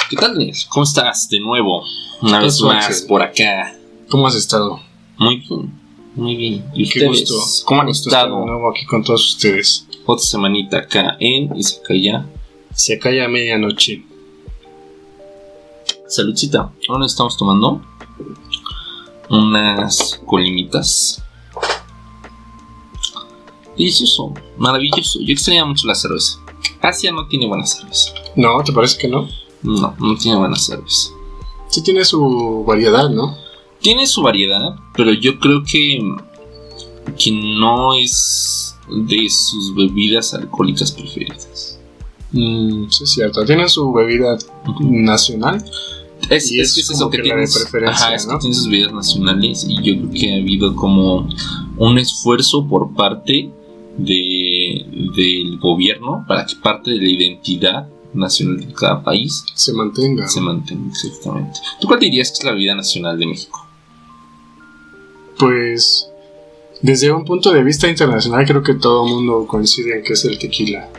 ¿Qué tal, Daniel? ¿Cómo estás de nuevo? Una vez más por acá. ¿Cómo has estado? Muy bien, muy bien. ¿Y Qué ustedes? gusto. ¿Cómo han Gusto estar estado? de nuevo aquí con todos ustedes. Otra semanita acá en Izakaya. Se cae a medianoche. Saludcita. Ahora estamos tomando unas colimitas. Delicioso, maravilloso. Yo extrañaba mucho la cerveza. Asia no tiene buena cerveza. ¿No? ¿Te parece que no? No, no tiene buena cerveza. Sí tiene su variedad, ¿no? Tiene su variedad, pero yo creo que no es de sus bebidas alcohólicas preferidas. Sí, es cierto. Tiene su bebida nacional. Es Y que es es eso como que que la tienes. de preferencia, Ajá, es ¿no? que tiene sus bebidas nacionales. Y yo creo que ha habido como un esfuerzo por parte del gobierno para que parte de la identidad nacional de cada país Se mantenga. se mantenga. Exactamente. ¿Tú cuál dirías que es la bebida nacional de México? Pues, desde un punto de vista internacional, creo que todo el mundo coincide en que es el tequila.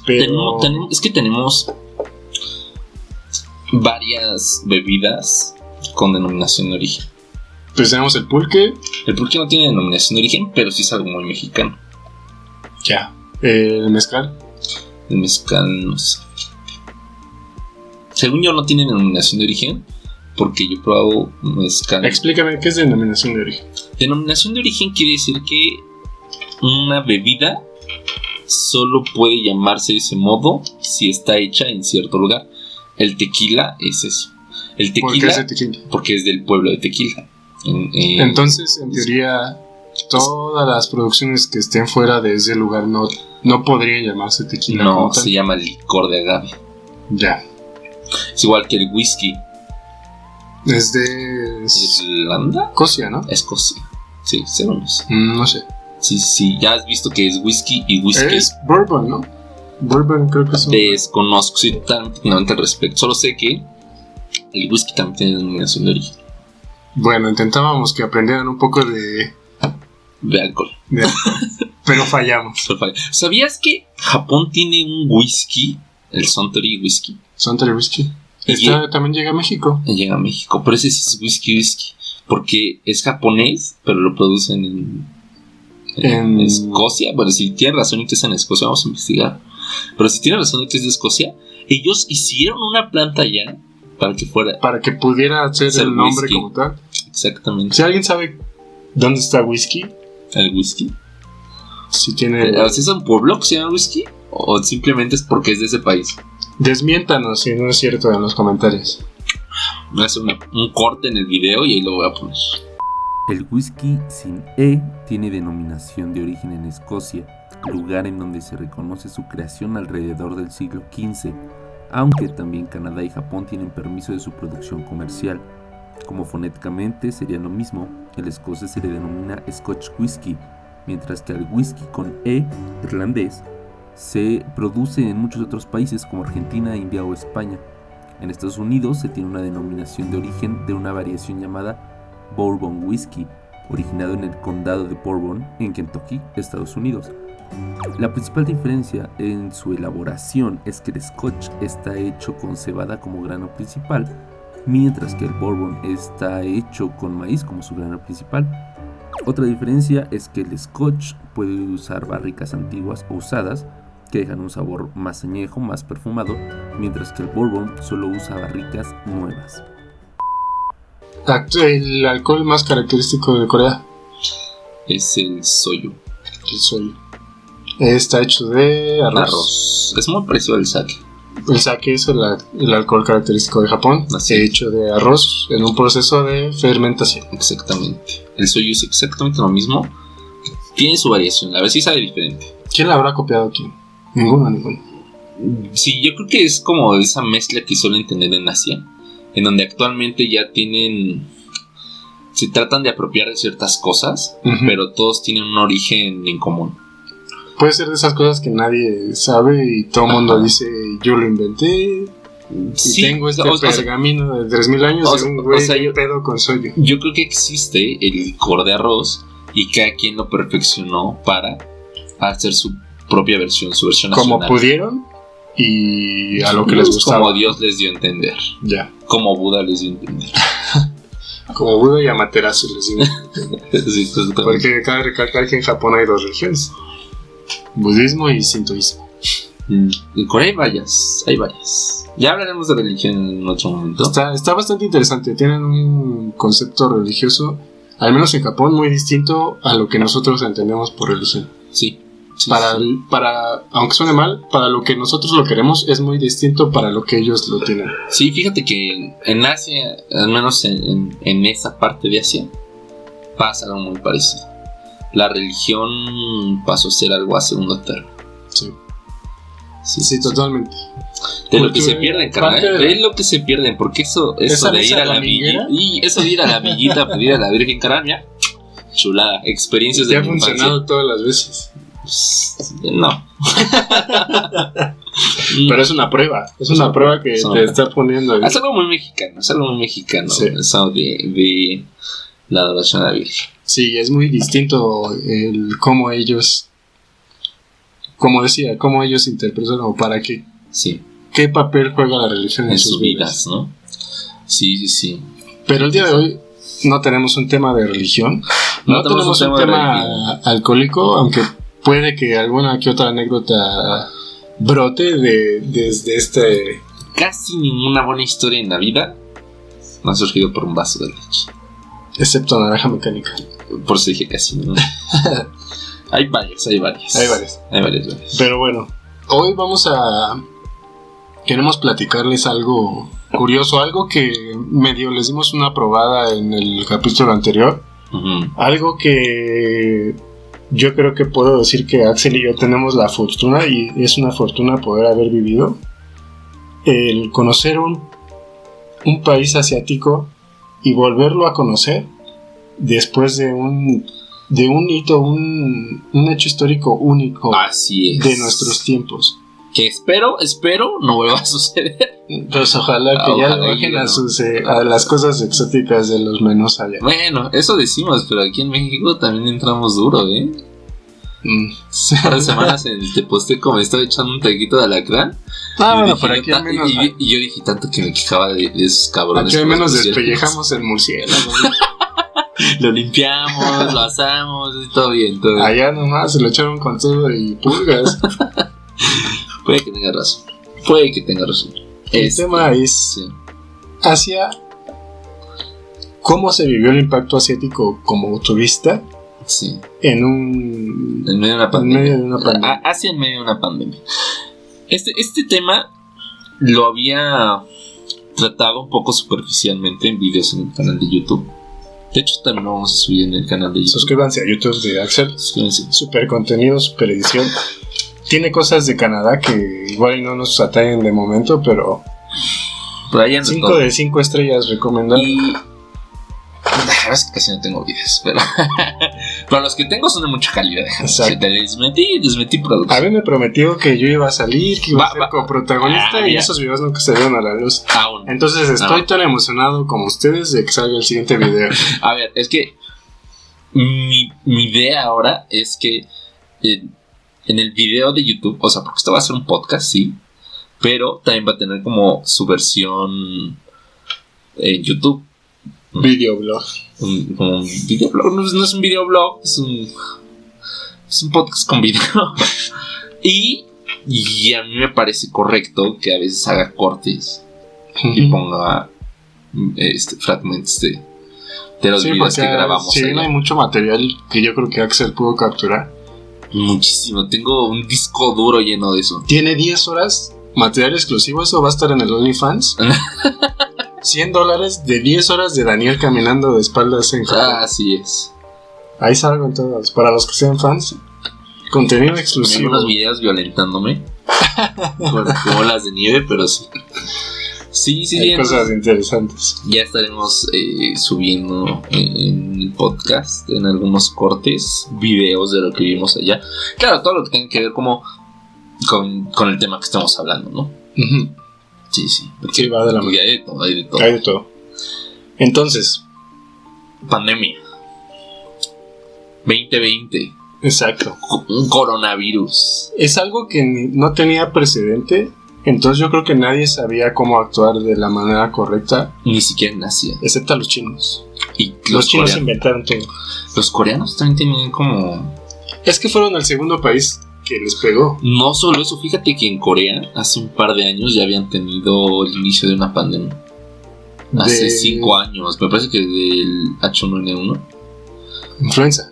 Pero Es que tenemos varias bebidas con denominación de origen. pues tenemos el pulque. El pulque no tiene denominación de origen, pero sí es algo muy mexicano. Ya. El mezcal. El mezcal, no sé. Según yo, no tiene denominación de origen, porque yo he probado mezcal. Explícame, ¿qué es denominación de origen? Denominación de origen quiere decir que una bebida solo puede llamarse de ese modo si está hecha en cierto lugar. El tequila es eso. El tequila, ¿Por qué es el tequila? porque es del pueblo de Tequila. Entonces, en teoría, todas las producciones que estén fuera de ese lugar no podrían llamarse tequila. No, como tal. se llama licor de agave. Ya. Es igual que el whisky. Es de ¿Irlanda? Escocia, ¿no? Escocia. Sí, según eso. No sé. Sí, ya has visto que es whisky y whisky. Es bourbon, ¿no? Bourbon creo que es un... Desconozco, soy totalmente ignorante al respecto. Solo sé que el whisky también tiene denominación de origen. Bueno, intentábamos que aprendieran un poco de alcohol. pero fallamos. ¿Sabías que Japón tiene un whisky? El Suntory Whisky. Suntory Whisky. Y También llega a México. llega a México, pero ese sí es whisky. Porque es japonés, pero lo producen en Escocia. Bueno, si tiene razón y que es en Escocia, vamos a investigar. Pero si tiene razón y que es de Escocia, ellos hicieron una planta allá para que pudiera ser el nombre whisky. como tal. Exactamente. Si alguien sabe dónde está whisky, ¿El whisky? si tiene... ¿Es un pueblo que se llama whisky? ¿O simplemente es porque es de ese país? Desmiéntanos si no es cierto en los comentarios. Voy a hacer un corte en el video y ahí lo voy a poner. El whisky sin E tiene denominación de origen en Escocia, lugar en donde se reconoce su creación alrededor del siglo XV, aunque también Canadá y Japón tienen permiso de su producción comercial. Como fonéticamente sería lo mismo, el escocés se le denomina Scotch Whisky, mientras que al whisky con E, irlandés, se produce en muchos otros países como Argentina, India o España. En Estados Unidos se tiene una denominación de origen de una variación llamada Bourbon Whisky, originado en el condado de Bourbon, en Kentucky, Estados Unidos. La principal diferencia en su elaboración es que el Scotch está hecho con cebada como grano principal, mientras que el Bourbon está hecho con maíz como su grano principal. Otra diferencia es que el Scotch puede usar barricas antiguas o usadas, que dejan un sabor más añejo, más perfumado, mientras que el Bourbon solo usa barricas nuevas. El alcohol más característico de Corea Es el soyu. El soyu. Está hecho de arroz. Es muy parecido al sake. El sake es el alcohol característico de Japón, hecho de arroz en un proceso de fermentación. Exactamente. El soyu es exactamente lo mismo. Tiene su variación, a ver si sabe diferente. ¿Quién la habrá copiado aquí? Ninguno. Sí, yo creo que es como esa mezcla que suelen tener en Asia, en donde actualmente ya tienen se tratan de apropiar de ciertas cosas, Pero pero todos tienen un origen en común. puede ser de esas cosas que nadie sabe y todo el mundo dice, yo lo inventé. Y tengo este pergamino de 3000 años de un güey pedo con soyo. Yo creo que existe el licor de arroz y cada quien lo perfeccionó para hacer su propia versión, su versión como nacional. pudieron y a lo que les gustaba. Como Dios les dio a entender. Ya. Como Buda les dio a entender. Como Buda y Amaterasu les digo. Sí, totalmente. Porque cabe recalcar que en Japón hay 2 religiones: budismo y sintoísmo. En Corea hay varias. Ya hablaremos de religión en otro momento. Está bastante interesante. Tienen un concepto religioso, al menos en Japón, muy distinto a lo que nosotros entendemos por religión. Sí. Aunque suene mal, para lo que nosotros lo queremos es muy distinto para lo que ellos lo tienen. Sí, fíjate que en Asia, al menos en esa parte de Asia, pasa algo muy parecido. La religión pasó a ser algo a segundo término. Sí, totalmente. De lo que se pierden, carnal. Es lo que se pierden, porque eso de ir a la amiguita, y eso de ir a la amiguita a pedir a la Virgen, carnal, mira, chulada, experiencias de mi infancia. ¿Te ha funcionado todas las veces? No. Pero es una prueba. Es una prueba que te está poniendo ahí. Es algo muy mexicano. Sí. Eso de la adoración a la Virgen. Sí, es muy distinto el cómo ellos, como decía, cómo ellos interpretan o para qué. Sí. ¿Qué papel juega la religión en sus vidas, ¿no? Sí. Pero el día de hoy no tenemos un tema de religión. No tenemos un tema alcohólico, aunque puede que alguna que otra anécdota brote desde este... Casi ninguna buena historia en la vida no ha surgido por un vaso de leche. Excepto Naranja Mecánica. Por eso dije casi, ¿no? Hay varias. Pero bueno, hoy queremos platicarles algo curioso, algo que medio les dimos una probada en el capítulo anterior. Algo que yo creo que puedo decir que Axel y yo tenemos la fortuna, y es una fortuna poder haber vivido, el conocer un país asiático y volverlo a conocer después de un hito, un hecho histórico único. Así es. De nuestros tiempos. Que espero no vuelva a suceder. Pues ojalá que ya le dejen a las cosas exóticas de los menús allá. Bueno, eso decimos, pero aquí en México también entramos duro, ¿eh? Hace semanas en el Teposteco me estaba echando un taquito de alacrán. Bueno, pero aquí al menos... Y yo dije tanto que me quejaba de esos cabrones. Aquí al menos despellejamos el murciélago. Lo limpiamos, lo asamos, y todo bien, todo bien. Allá nomás se lo echaron con todo y pulgas. Puede que tenga razón. El tema es Asia. ¿Cómo se vivió el impacto asiático como turista? Sí. En medio de una pandemia. Asia en medio de una pandemia. Este tema lo había tratado un poco superficialmente en videos en el canal de YouTube. De hecho, también lo vamos a subir en el canal de YouTube. Suscríbanse a YouTube de Axel. Super contenido, super edición. Tiene cosas de Canadá que igual no nos atañen de momento, pero 5 de 5 estrellas recomendado. Es que casi no tengo videos, pero los que tengo son de mucha calidad. Exacto. Les metí producción. A mí me prometió que yo iba a salir, que iba a ser coprotagonista, y esos videos nunca se dieron a la luz. Aún. Entonces estoy tan emocionado como ustedes de que salga el siguiente video. A ver, es que mi idea ahora es que en el video de YouTube, o sea, porque esto va a ser un podcast, sí, pero también va a tener como su versión en YouTube. Videoblog. Un videoblog, no es un videoblog, es un podcast con video. y a mí me parece correcto que a veces haga cortes y ponga fragmentos de los videos que grabamos. Sí, hay mucho material que yo creo que Axel pudo capturar. Muchísimo, tengo un disco duro lleno de eso. Tiene 10 horas material exclusivo, eso va a estar en el OnlyFans. $100 de 10 horas de Daniel caminando de espaldas en Japón. Así es. Ahí salgo en todas. Para los que sean fans, contenido exclusivo. Unos videos violentándome con bolas de nieve, pero sí. Sí, hay cosas interesantes. Ya estaremos subiendo en el podcast, en algunos cortes, videos de lo que vimos allá. Claro, todo lo que tenga que ver como con el tema que estamos hablando, ¿no? Uh-huh. Sí. Sí, va de la mano. Hay de todo. Entonces, pandemia 2020. Exacto. Un coronavirus. Es algo que no tenía precedente. Entonces yo creo que nadie sabía cómo actuar de la manera correcta. Ni siquiera en Asia. Excepto los chinos. Y los chinos inventaron todo. Los coreanos también tenían como... Es que fueron el segundo país que les pegó. No solo eso, fíjate que en Corea hace un par de años ya habían tenido el inicio de una pandemia. Hace 5 años, me parece que del H1N1. Influenza.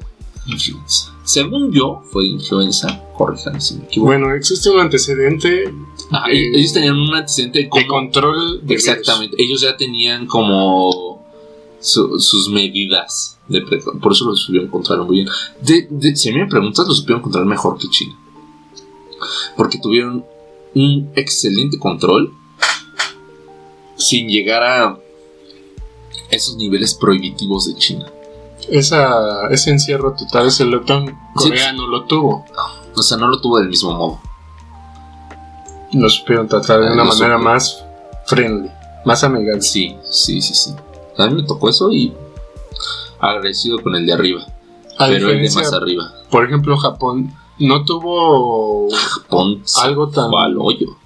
Según yo, fue influenza. Corríjanme si me equivoco. Bueno, existe un antecedente. Ellos tenían un antecedente de control. Exactamente. Ellos ya tenían como sus medidas. Por eso lo supieron controlar muy bien. Si a mí me preguntas, lo supieron controlar mejor que China. Porque tuvieron un excelente control sin llegar a esos niveles prohibitivos de China. Ese encierro total, ese lockdown coreano lo tuvo. O sea, no lo tuvo del mismo modo. Lo supieron tratar de una manera más friendly, más amigable. Sí. A mí me tocó eso y agradecido con el de arriba. Pero el de más arriba. Por ejemplo, Japón no tuvo algo tan... Fue al hoyo.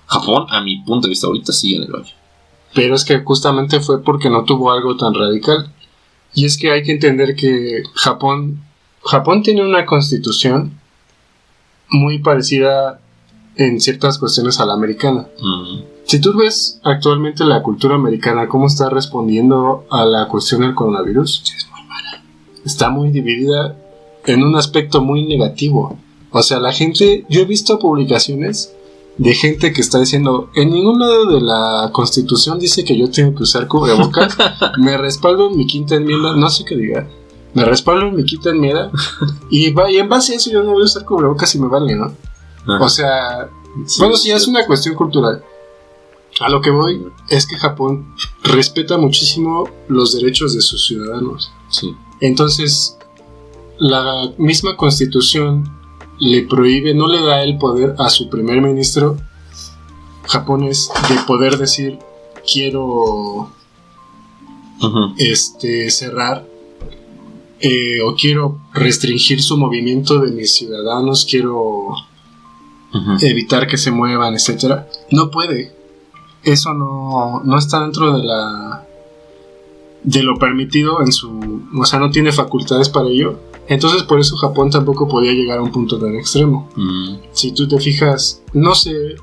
Japón, a mi punto de vista, ahorita sigue en el hoyo. Pero es que justamente fue porque no tuvo algo tan radical. Y es que hay que entender que Japón tiene una constitución muy parecida en ciertas cuestiones a la americana. Si tú ves actualmente la cultura americana, cómo está respondiendo a la cuestión del coronavirus, es muy mala. Está muy dividida en un aspecto muy negativo. O sea, la gente, yo he visto publicaciones de gente que está diciendo, en ningún lado de la Constitución dice que yo tengo que usar cubrebocas, me respaldo en mi quinta enmienda, no sé qué diga, me respaldo en mi quinta enmienda y en base a eso yo no voy a usar cubrebocas y me vale, ¿no? O sea, bueno, sí, es una cuestión cultural. A lo que voy es que Japón respeta muchísimo los derechos de sus ciudadanos. Sí. Entonces, la misma Constitución le prohíbe, no le da el poder a su primer ministro japonés de poder decir quiero cerrar o quiero restringir su movimiento de mis ciudadanos, quiero evitar que se muevan, etcétera. No puede. Eso no está dentro de lo permitido en su, o sea, no tiene facultades para ello. Entonces por eso Japón tampoco podía llegar a un punto tan extremo. Si tú te fijas, no sé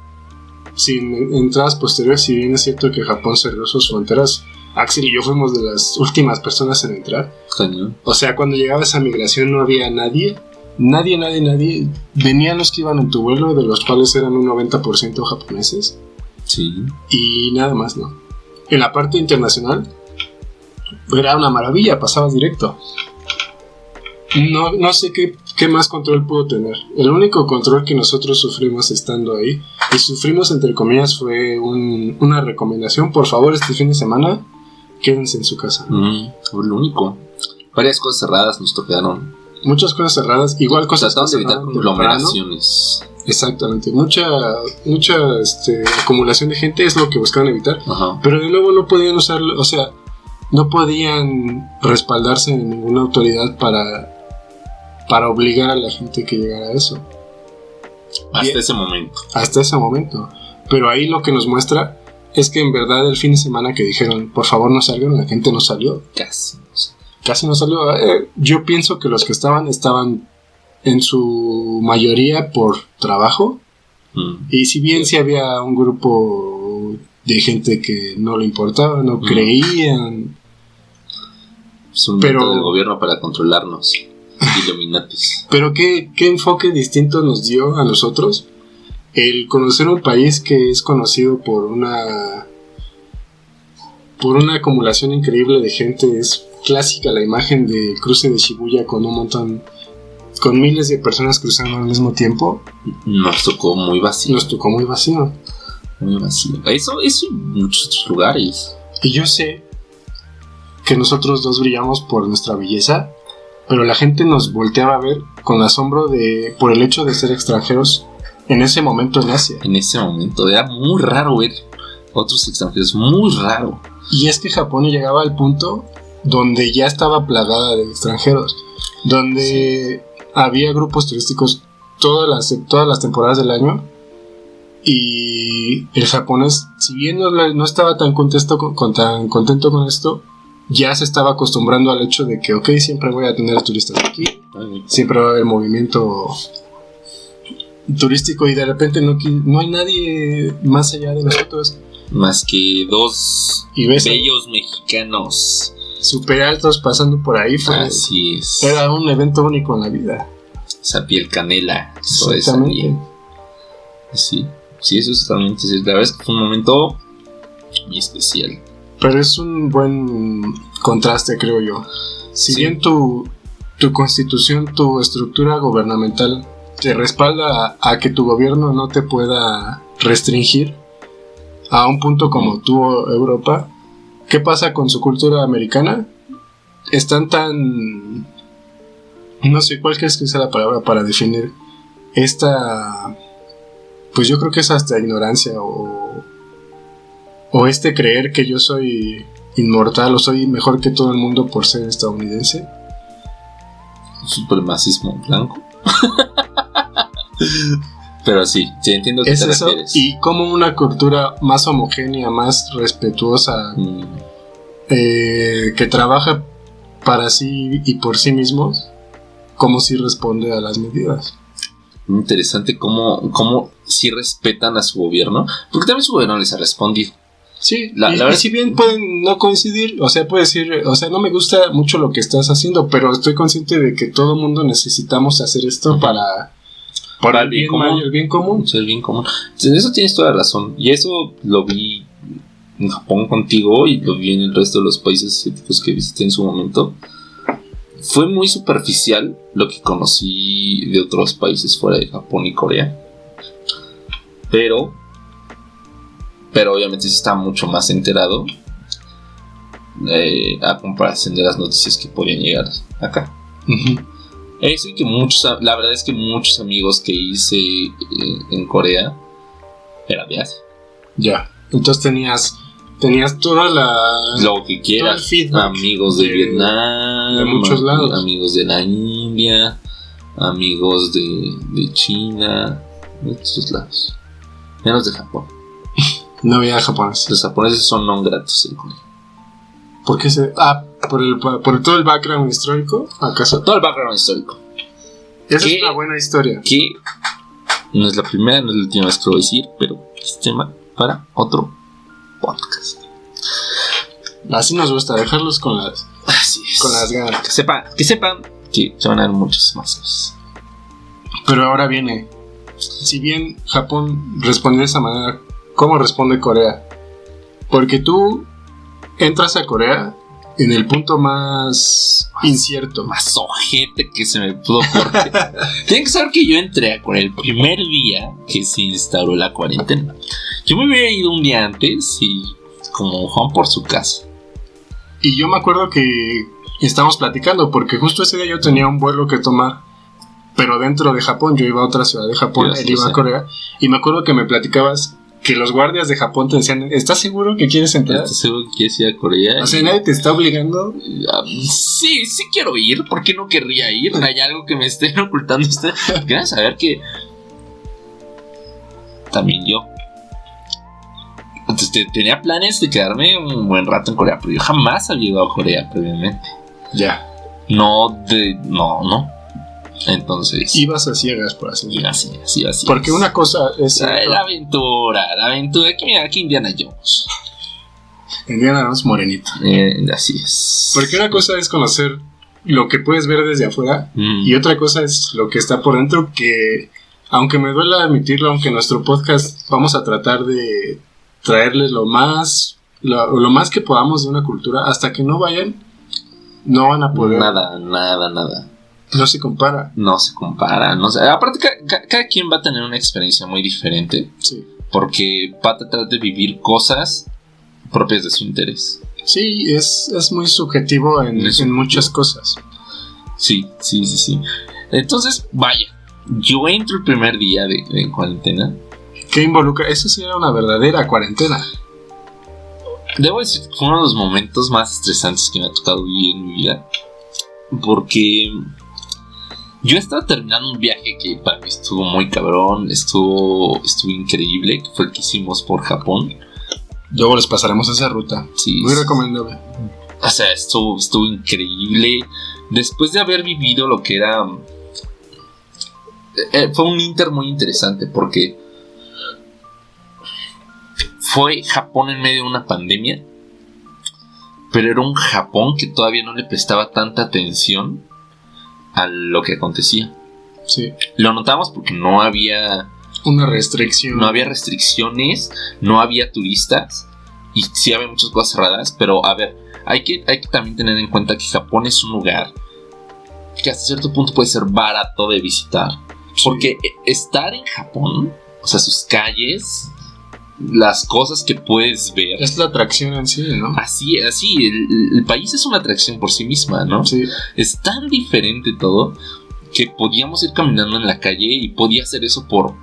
si en entradas posteriores, si bien es cierto que Japón cerró sus fronteras, Axel y yo fuimos de las últimas personas en entrar. Cañón. O sea, cuando llegaba esa migración no había nadie. Venían los que iban en tu vuelo, de los cuales eran un 90% japoneses. Sí. Y nada más, ¿no? En la parte internacional era una maravilla, pasabas directo. No sé qué más control pudo tener. El único control que nosotros sufrimos estando ahí, y sufrimos entre comillas, fue una recomendación: por favor, este fin de semana quédense en su casa. Fue lo único. Varias cosas cerradas nos tocaron. Muchas cosas cerradas, igual cosas. Tratamos de evitar conglomeraciones. Exactamente, mucha acumulación de gente es lo que buscaban evitar. Pero de nuevo no podían usarlo, o sea, no podían respaldarse en ninguna autoridad para obligar a la gente que llegara a eso. Hasta ese momento. Pero ahí lo que nos muestra es que en verdad el fin de semana que dijeron por favor no salgan, la gente no salió. Casi no salió. Yo pienso que los que estaban en su mayoría por trabajo. Y si bien sí había un grupo de gente que no le importaba, no creían. Es un método del gobierno para controlarnos. Illuminatis. Pero ¿qué enfoque distinto nos dio a nosotros el conocer un país que es conocido por una acumulación increíble de gente? Es clásica la imagen del cruce de Shibuya con miles de personas cruzando al mismo tiempo. Nos tocó muy vacío. muy vacío. Eso en muchos otros lugares. Y yo sé que nosotros dos brillamos por nuestra belleza, pero la gente nos volteaba a ver con asombro por el hecho de ser extranjeros en ese momento en Asia. En ese momento era muy raro ver otros extranjeros, muy raro. Y es que Japón llegaba al punto donde ya estaba plagada de extranjeros, donde había grupos turísticos todas las temporadas del año, y el japonés, si bien no estaba tan contento con esto, ya se estaba acostumbrando al hecho de que ok, siempre voy a tener turistas aquí, siempre va a haber movimiento turístico, y de repente no hay nadie más allá de nosotros, más que dos bellos mexicanos super altos pasando por ahí. Así es. Era un evento único en la vida. Esa piel canela. Exactamente. Sí, eso es totalmente. La verdad es que fue un momento muy especial. Pero es un buen contraste, creo yo. Si bien tu constitución, tu estructura gubernamental te respalda a que tu gobierno no te pueda restringir a un punto como tuvo Europa, ¿qué pasa con su cultura americana? Están tan... no sé, ¿cuál crees que sea la palabra para definir esta... pues yo creo que es hasta ignorancia o este creer que yo soy inmortal o soy mejor que todo el mundo por ser estadounidense? Supremacismo blanco. Pero sí, entiendo que te refieres. Y como una cultura más homogénea, más respetuosa, que trabaja para sí y por sí mismos, como si responde a las medidas. Interesante cómo sí respetan a su gobierno, porque también su gobierno les ha respondido. Sí, la verdad, si bien pueden no coincidir, o sea, puede decir, o sea, no me gusta mucho lo que estás haciendo, pero estoy consciente de que todo mundo necesitamos hacer esto para el bien común. El bien común. El bien común. En eso tienes toda la razón. Y eso lo vi en Japón contigo y lo vi en el resto de los países asiáticos que visité en su momento. Fue muy superficial lo que conocí de otros países fuera de Japón y Corea. Pero obviamente sí estaba mucho más enterado a comparación de las noticias que podían llegar acá. Eso, y que la verdad es que muchos amigos que hice en Corea eran de Asia. Ya, entonces tenías toda lo que quieras, amigos de Vietnam, de muchos lados, amigos de la India, amigos de China, de otros lados, menos de Japón. No había japoneses. Los japoneses son no gratos en Corea. ¿Por qué por todo el background histórico? ¿Acaso? Todo el background histórico. Esa es una buena historia. Que no es la primera, no es la última vez que lo voy a decir, pero es tema para otro podcast. Así nos gusta, dejarlos con las ganas. Que sepan que se van a dar muchas más cosas. Pero ahora viene, si bien Japón responde de esa manera, ¿cómo responde Corea? Porque tú entras a Corea en el punto más incierto, más ojete que se me pudo ocurrir. Tienen que saber que yo entré a Corea el primer día que se instauró la cuarentena. Yo me hubiera ido un día antes y como Juan por su casa. Y yo me acuerdo que estábamos platicando porque justo ese día yo tenía un vuelo que tomar, pero dentro de Japón. Yo iba a otra ciudad de Japón, él iba a Corea, y me acuerdo que me platicabas que los guardias de Japón te decían, ¿estás seguro que quieres entrar? ¿Estás seguro que quieres ir a Corea? O sea, nadie te está obligando. Sí quiero ir. ¿Por qué no querría ir? ¿Hay algo que me estén ocultando ustedes? Quieren saber que también yo. Entonces tenía planes de quedarme un buen rato en Corea, pero yo jamás había ido a Corea previamente. Ya. No. Entonces ibas a ciegas, por así decirlo. Iba así. Porque una cosa es la aventura. Aquí Indiana Jones. Indiana Jones morenito. Así es. Porque una cosa es conocer lo que puedes ver desde afuera, y otra cosa es lo que está por dentro, que aunque me duela admitirlo, aunque nuestro podcast vamos a tratar de traerles lo más que podamos de una cultura, hasta que no vayan, no van a poder. Nada. No se compara. No se compara. Aparte, cada quien va a tener una experiencia muy diferente. Sí. porque va a tratar de vivir cosas propias de su interés. Sí, es muy subjetivo en muchas cosas. Sí. Entonces, vaya, yo entro el primer día de cuarentena. ¿Qué involucra? Eso sí era una verdadera cuarentena. Debo decir que fue uno de los momentos más estresantes que me ha tocado vivir en mi vida. Porque yo estaba terminando un viaje que para mí estuvo muy cabrón, estuvo increíble, que fue el que hicimos por Japón. Luego les pasaremos esa ruta. Sí, muy recomendable. O sea, estuvo increíble. Después de haber vivido lo que era... fue un inter muy interesante porque fue Japón en medio de una pandemia, pero era un Japón que todavía no le prestaba tanta atención a lo que acontecía. Sí. Lo notamos porque no había una restricción. No había restricciones, no había turistas y sí había muchas cosas cerradas, pero a ver, hay que también tener en cuenta que Japón es un lugar que hasta cierto punto puede ser barato de visitar. Porque estar en Japón, o sea, sus calles, las cosas que puedes ver, es la atracción en sí, ¿no? Así, el país es una atracción por sí misma, ¿no? Sí. Es tan diferente todo que podíamos ir caminando en la calle y podía hacer eso por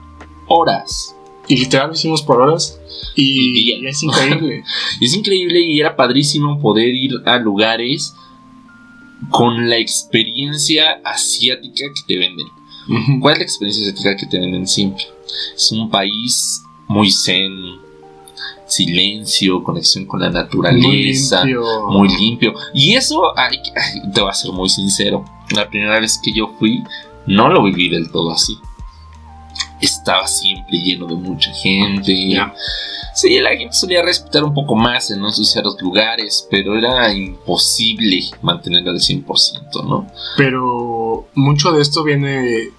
horas. Y literal lo hicimos por horas. Y es increíble. Es increíble y era padrísimo poder ir a lugares con la experiencia asiática que te venden. Uh-huh. ¿Cuál es la experiencia asiática que te venden siempre? Es un país muy zen, silencio, conexión con la naturaleza, muy limpio. Y eso, te voy a ser muy sincero, la primera vez que yo fui no lo viví del todo así. Estaba siempre lleno de mucha gente. Yeah. Sí, la gente solía respetar un poco más en no ensuciar los lugares, pero era imposible mantenerlo al 100%, ¿no? Pero mucho de esto viene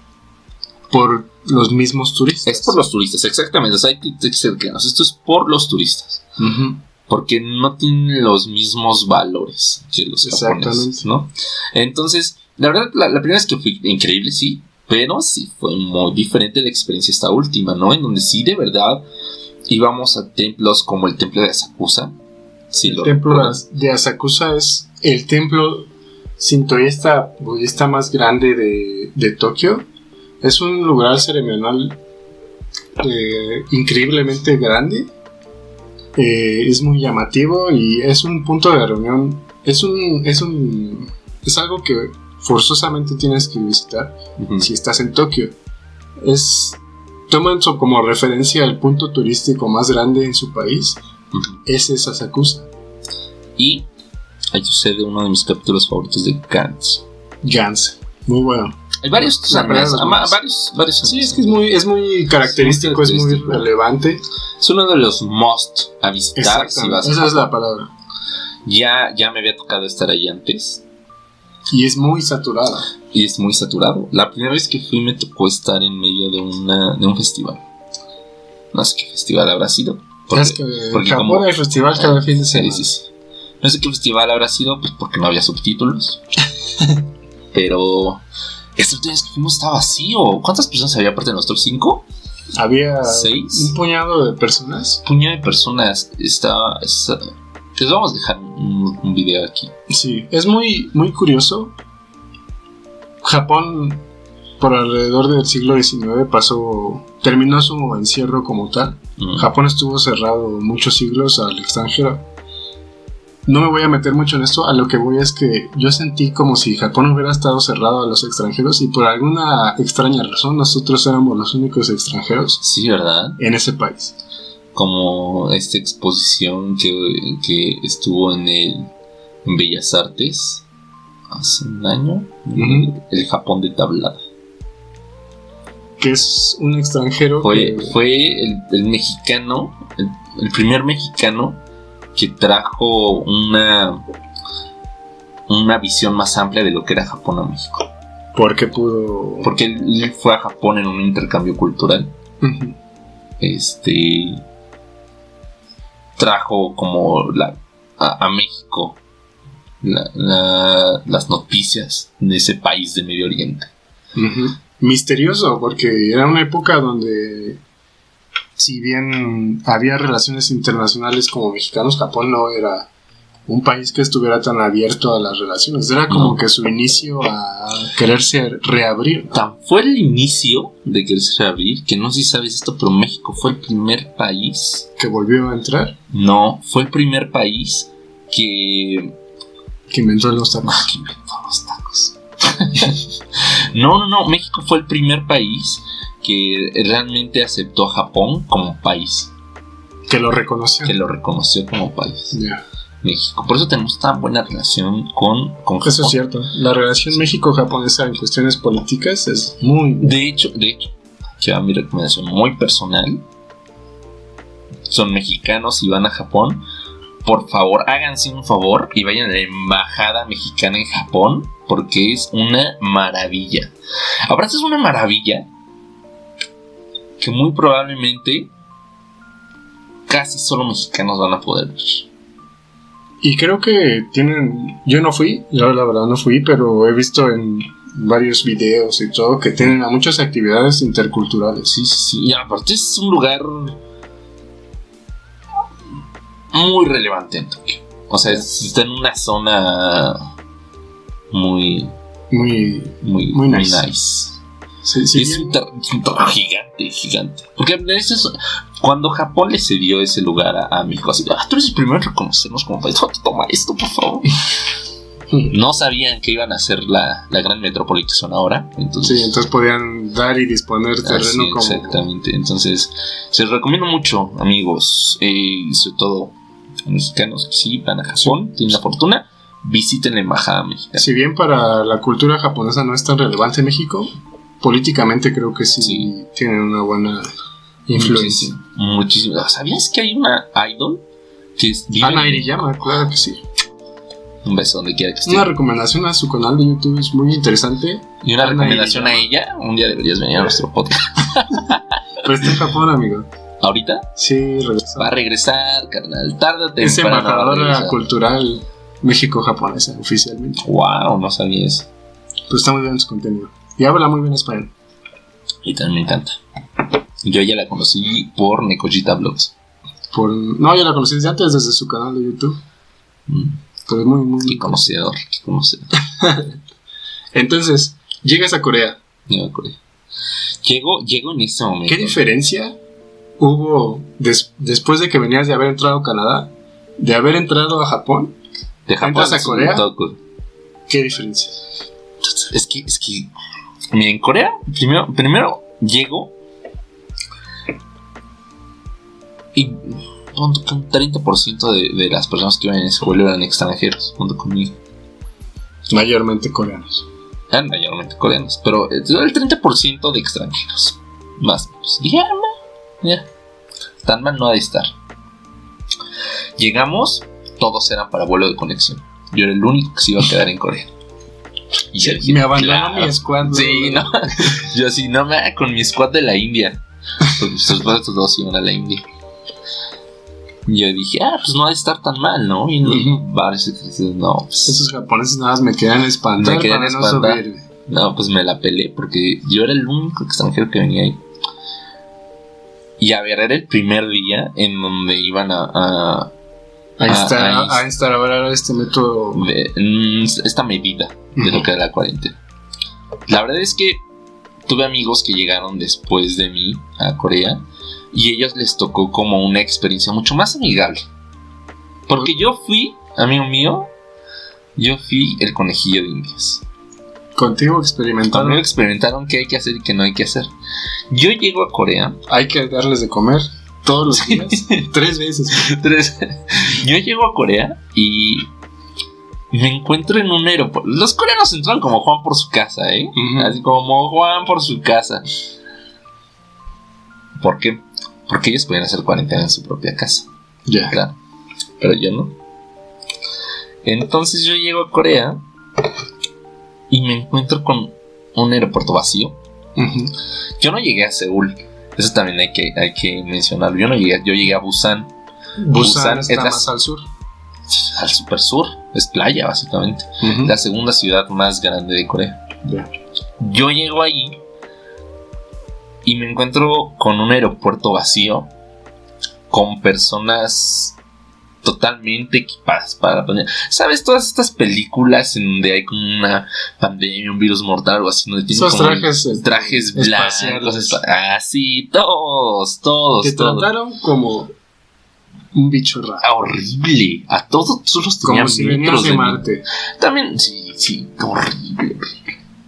por los mismos turistas. Es por los turistas, exactamente. O sea, hay que ser claros. Esto es por los turistas. Uh-huh. Porque no tienen los mismos valores que los japoneses, ¿no? Entonces, la verdad, la primera vez que fui, increíble, sí. Pero sí fue muy diferente la experiencia esta última, ¿no? En donde sí, de verdad, íbamos a templos como el templo de Asakusa. Sí, el templo de Asakusa es el templo sintoísta budista más grande de Tokio. Es un lugar ceremonial increíblemente grande. Es muy llamativo y es un punto de reunión. Es algo que forzosamente tienes que visitar si estás en Tokio. Toman como referencia el punto turístico más grande en su país. Ese es Asakusa. Y ahí sucede uno de mis capítulos favoritos de Gantz. Muy bueno. Hay varios. Varios. Sí, es que es muy característico, es muy relevante. Es uno de los must a visitar. Si vas esa es la palabra. Ya me había tocado estar ahí antes. Y es muy saturado. La primera vez que fui me tocó estar en medio de un festival. No sé qué festival habrá sido. Porque en Japón hay festival cada fin de semana. Sí. No sé qué festival habrá sido, pues porque no había subtítulos. Pero esta última vez que fuimos estaba vacío. ¿Cuántas personas había aparte de nosotros? ¿5? Había 6. Un puñado de personas. Les vamos a dejar un video aquí. Sí, es muy, muy curioso. Japón, por alrededor del siglo XIX, terminó su encierro como tal. Japón estuvo cerrado muchos siglos al extranjero. No me voy a meter mucho en esto. A lo que voy es que yo sentí como si Japón hubiera estado cerrado a los extranjeros y por alguna extraña razón nosotros éramos los únicos extranjeros. Sí, ¿verdad? En ese país. Como esta exposición que estuvo en Bellas Artes hace un año, el Japón de tablada. Que es un extranjero. Fue el mexicano, el primer mexicano que trajo una visión más amplia de lo que era Japón a México. ¿Por qué pudo? Porque él fue a Japón en un intercambio cultural. Uh-huh. Trajo como a México las noticias de ese país de Medio Oriente. Uh-huh. Misterioso, porque era una época donde si bien había relaciones internacionales como mexicanos, Japón no era un país que estuviera tan abierto a las relaciones. Era como que su inicio a quererse reabrir, ¿no? Tan fue el inicio de quererse reabrir, que no sé si sabes esto, pero México fue el primer país que volvió a entrar. No, fue el primer país que inventó los tacos. Que inventó los tacos. No, México fue el primer país que realmente aceptó a Japón como país. Que lo reconoció. Que lo reconoció como país. Yeah. México. Por eso tenemos tan buena relación con Japón. Eso es cierto. La relación México-japonesa en cuestiones políticas es muy... De hecho, que va mi recomendación muy personal. Son mexicanos y van a Japón. Por favor, háganse un favor y vayan a la embajada mexicana en Japón, porque es una maravilla. Ahora, es una maravilla que muy probablemente casi solo mexicanos van a poder ver. Y creo que tienen... Yo no fui, yo la verdad no fui, pero he visto en varios videos y todo que tienen muchas actividades interculturales. Sí. Y aparte es un lugar muy relevante en Tokio. O sea, está en una zona muy nice. Sí, es un terreno gigante. Porque cuando Japón le cedió ese lugar a México, así, tú eres el primero en reconocernos como país. Toma esto, por favor. No sabían que iban a ser la gran metrópoli que son ahora. Entonces podían dar y disponer terreno como... Exactamente. Entonces, se los recomiendo mucho, amigos. Sobre todo a mexicanos que sí van a Japón, tienen la fortuna, visiten la embajada mexicana. Si bien para la cultura japonesa no es tan relevante México, políticamente creo que sí tienen una buena influencia. Muchísimo. ¿Sabías que hay una idol que es Ana Iriyama? Claro que sí. Un beso donde quiera que esté. Una recomendación a su canal de YouTube es muy interesante. Y una recomendación a ella, un día deberías venir a nuestro podcast. Pero está en Japón, amigo. ¿Ahorita? Sí, regresa. Va a regresar, carnal. Tarde o temprano. Es embajadora cultural México-japonesa, oficialmente. Wow, no sabía eso. Pues está muy bien su contenido. Y habla muy bien español. Y también me encanta. Yo ya la conocí por Nekojita Vlogs. No, ya la conocí desde antes, desde su canal de YouTube. Pero es muy... Qué conocedor. Entonces, llegas a Corea. Llego a Corea. Llego en este momento. ¿Qué diferencia hubo después de que venías de haber entrado a Canadá, de haber entrado a Japón? De Japón entras a Corea. ¿Qué diferencia? Es que mira, en Corea primero llego y un 30% de las personas que iban en ese vuelo eran extranjeros junto conmigo. Mayormente coreanos. Eran mayormente coreanos, pero el 30% de extranjeros. Más o menos. Y ya, tan mal no ha de estar. Llegamos, todos eran para vuelo de conexión. Yo era el único que se iba a quedar en Corea. Y yo dije, me abandonó mi squad. Sí, no. Yo así, no me haga con mi squad de la India. Porque sus dos iban a la India. Y yo dije, pues no ha de estar tan mal, ¿no? Y no, pues, esos japoneses nada más me quedan espantar. No, pues me la pelé porque yo era el único extranjero que venía ahí. Y a ver, era el primer día en donde iban a instaurar este método, esta medida de lo que era la cuarentena. La verdad es que tuve amigos que llegaron después de mí a Corea y a ellos les tocó como una experiencia mucho más amigable. Porque yo fui, amigo mío, el conejillo de Indias. Contigo experimentaron qué hay que hacer y qué no hay que hacer. Yo llego a Corea. Hay que darles de comer todos los días. 3 veces. Yo llego a Corea y me encuentro en un aeropuerto. Los coreanos entran como Juan por su casa, Así como Juan por su casa. ¿Por qué? Porque ellos podían hacer cuarentena en su propia casa. Ya. Claro. Pero yo no. Entonces yo llego a Corea y me encuentro con un aeropuerto vacío. Yo no llegué a Seúl. Eso también hay que mencionarlo. Yo llegué a Busan. Busan está más al sur. Al super sur. Es playa, básicamente. La segunda ciudad más grande de Corea. Yeah. Yo llego ahí y me encuentro con un aeropuerto vacío, con personas totalmente equipadas para la pandemia. ¿Sabes? Todas estas películas en donde hay como una pandemia, un virus mortal, algo así, donde tienen esos como trajes blancos, sí, todos. Te trataron como un bicho raro. Horrible. A todos los tenían como si venías de Marte. También, sí, horrible.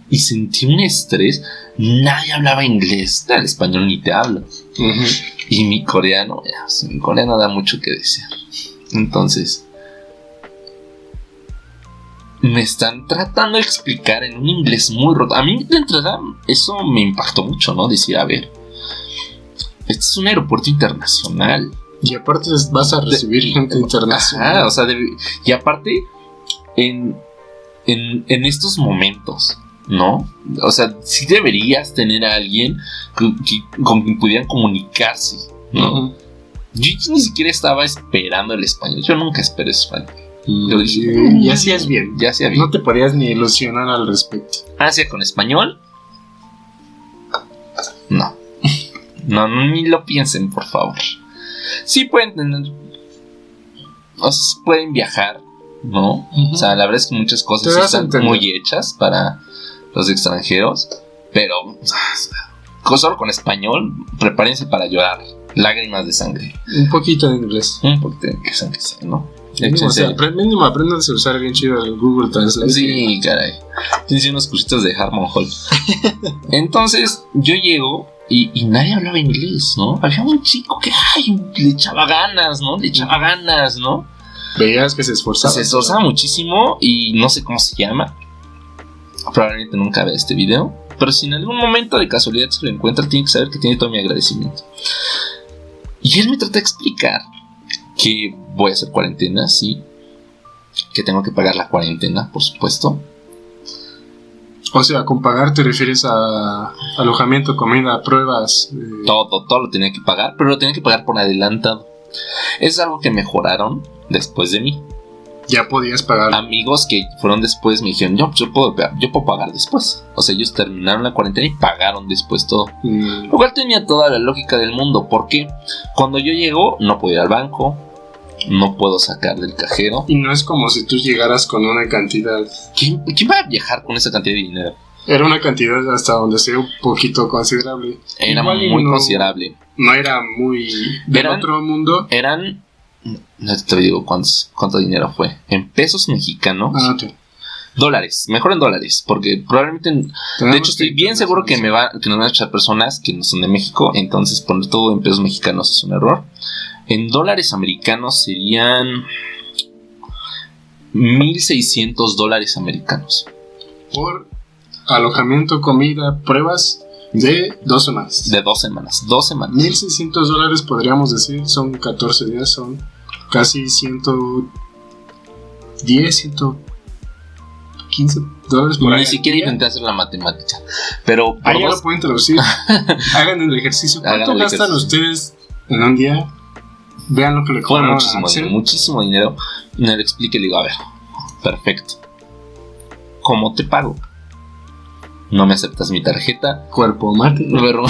Y sentí un estrés. Nadie hablaba inglés. El español ni te hablo. Uh-huh. Y mi coreano da mucho que desear. Entonces, me están tratando de explicar en un inglés muy roto. A mí de entrada eso me impactó mucho, ¿no? Decir, a ver, este es un aeropuerto internacional. Y aparte vas a recibir gente internacional. Ajá, o sea, y aparte, en estos momentos, ¿no? O sea, sí deberías tener a alguien con quien pudieran comunicarse, ¿no? Uh-huh. Yo ni siquiera estaba esperando el español. Yo nunca esperé español. Yo dije, ya hacías bien. No te podías ni ilusionar al respecto. ¿Hacia con español? No, ni lo piensen, por favor. Sí pueden tener, o sea, pueden viajar, ¿no? Uh-huh. O sea, la verdad es que muchas cosas están muy hechas para los extranjeros, pero solo con español, prepárense para llorar. Lágrimas de sangre. Un poquito de inglés. Un poquito de inglés, aunque sea, ¿no? O sea, mínimo aprendanse a usar bien chido el Google Translate. Sí, caray. Tienes unos cursitos de Harmon Hall. Entonces, yo llego y nadie hablaba inglés, ¿no? Había un chico que le echaba ganas, ¿no? Veías que se esforzaba. Se esforzaba muchísimo y no sé cómo se llama. Probablemente nunca vea este video. Pero si en algún momento de casualidad se lo encuentra, tiene que saber que tiene todo mi agradecimiento. Y él me trata de explicar que voy a hacer cuarentena, sí. Que tengo que pagar la cuarentena, por supuesto. O sea, con pagar te refieres a alojamiento, comida, pruebas. Todo lo tenía que pagar, pero lo tenía que pagar por adelantado. Es algo que mejoraron después de mí. Ya podías pagar. Amigos que fueron después me dijeron, yo puedo pagar después. O sea, ellos terminaron la cuarentena y pagaron después todo. Lo cual tenía toda la lógica del mundo. Porque cuando yo llego, no puedo ir al banco, no puedo sacar del cajero. Y no es como si tú llegaras con una cantidad. ¿Quién va a viajar con esa cantidad de dinero? Era una cantidad hasta donde sea un poquito considerable. Era muy considerable. No era muy del otro mundo. No te digo cuánto dinero fue. En pesos mexicanos. Okay. Dólares, mejor en dólares. Porque probablemente. De hecho, estoy bien seguro que nos van a echar personas que no son de México. Entonces, poner todo en pesos mexicanos es un error. En dólares americanos serían $1,600 americanos. Por alojamiento, comida, pruebas. De 2 semanas. De 2 semanas. $1,600 podríamos decir, son 14 días, son casi $110, $115 por ahí. Ni siquiera intenté hacer la matemática. Pero ahí ya lo pueden traducir. Hagan el ejercicio. ¿Cuánto gastan ustedes en un día? Vean lo que le cobran. Muchísimo dinero. Y me lo explique y le digo, a ver, perfecto. ¿Cómo te pago? No me aceptas mi tarjeta. Cuerpo mate. Pero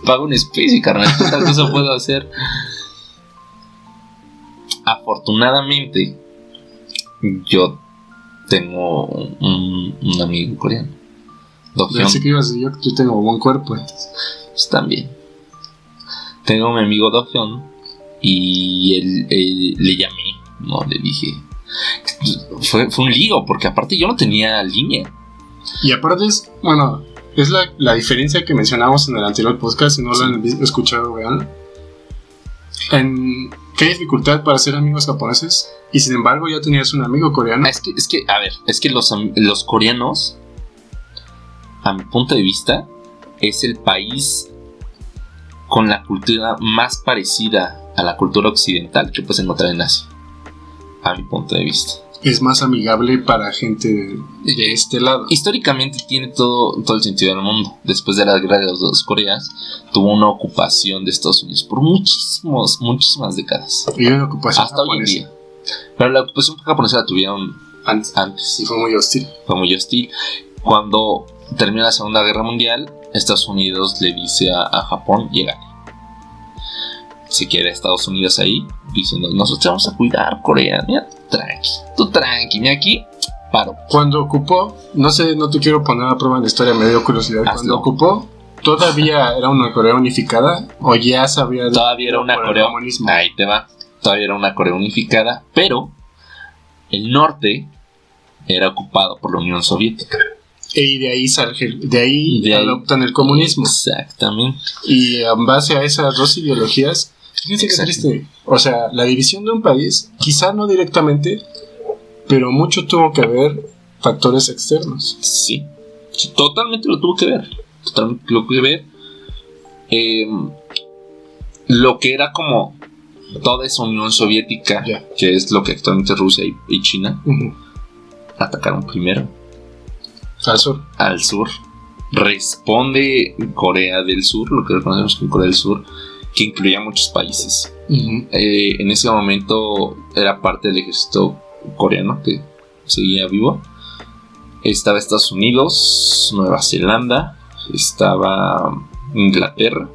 pago en especie, carnal. ¿Qué tal cosa puedo hacer? Afortunadamente, yo tengo un amigo coreano. Pensé que ibas a decir yo tengo buen cuerpo. Pues también. Tengo a mi amigo Do-hyun y él le llamé, ¿no? Le dije. Fue un lío, porque aparte yo no tenía línea. Y aparte es la diferencia que mencionamos en el anterior podcast. Si no lo han escuchado, vean. ¿Qué dificultad para ser amigos japoneses? Y sin embargo ya tenías un amigo coreano. Es que los coreanos, a mi punto de vista, es el país con la cultura más parecida a la cultura occidental que puedes encontrar en Asia. A mi punto de vista. Es más amigable para gente de este lado. Históricamente tiene todo el sentido del mundo. Después de la guerra de las dos Coreas, tuvo una ocupación de Estados Unidos por muchísimas décadas. Y una ocupación hasta japonesa. Hoy en día. Pero la ocupación japonesa la tuvieron antes. Y fue muy hostil. Cuando terminó la Segunda Guerra Mundial, Estados Unidos le dice a Japón, llega. Se queda Estados Unidos ahí diciendo, nosotros vamos a cuidar Corea. Mira, tú tranqui, mira aquí, paro. Cuando ocupó, no sé, no te quiero poner a prueba en la historia, me dio curiosidad. Cuando ocupó, ¿todavía era una Corea unificada? ¿O ya sabía? Todavía era una Corea. Ahí te va. Todavía era una Corea unificada, pero el norte era ocupado por la Unión Soviética. Y de ahí adoptan el comunismo. Exactamente. Y en base a esas dos ideologías, fíjense qué triste. O sea, la división de un país, quizá no directamente, pero mucho tuvo que ver factores externos. Sí, totalmente lo tuvo que ver. Totalmente lo tuvo que ver. Lo que era como toda esa Unión Soviética, que es lo que actualmente es Rusia y China, atacaron primero. Al sur. Responde Corea del Sur, lo que reconocemos como Corea del Sur, que incluía muchos países. En ese momento era parte del ejército coreano que seguía vivo. Estaba Estados Unidos, Nueva Zelanda, estaba Inglaterra,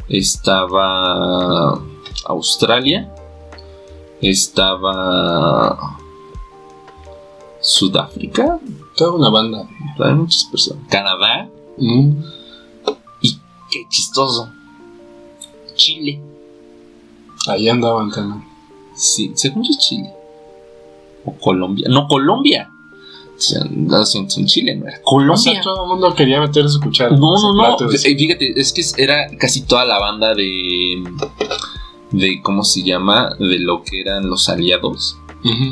estaba Australia, estaba Sudáfrica, toda una banda, hay muchas personas, Canadá, y qué chistoso, Chile. Ahí andaban también. Sí, según yo Chile o Colombia, no, Colombia. Lo siento, en Chile no era Colombia. O sea, todo el mundo quería meter su cuchara. No. Fíjate, es que era casi toda la banda de ¿cómo se llama? De lo que eran los aliados.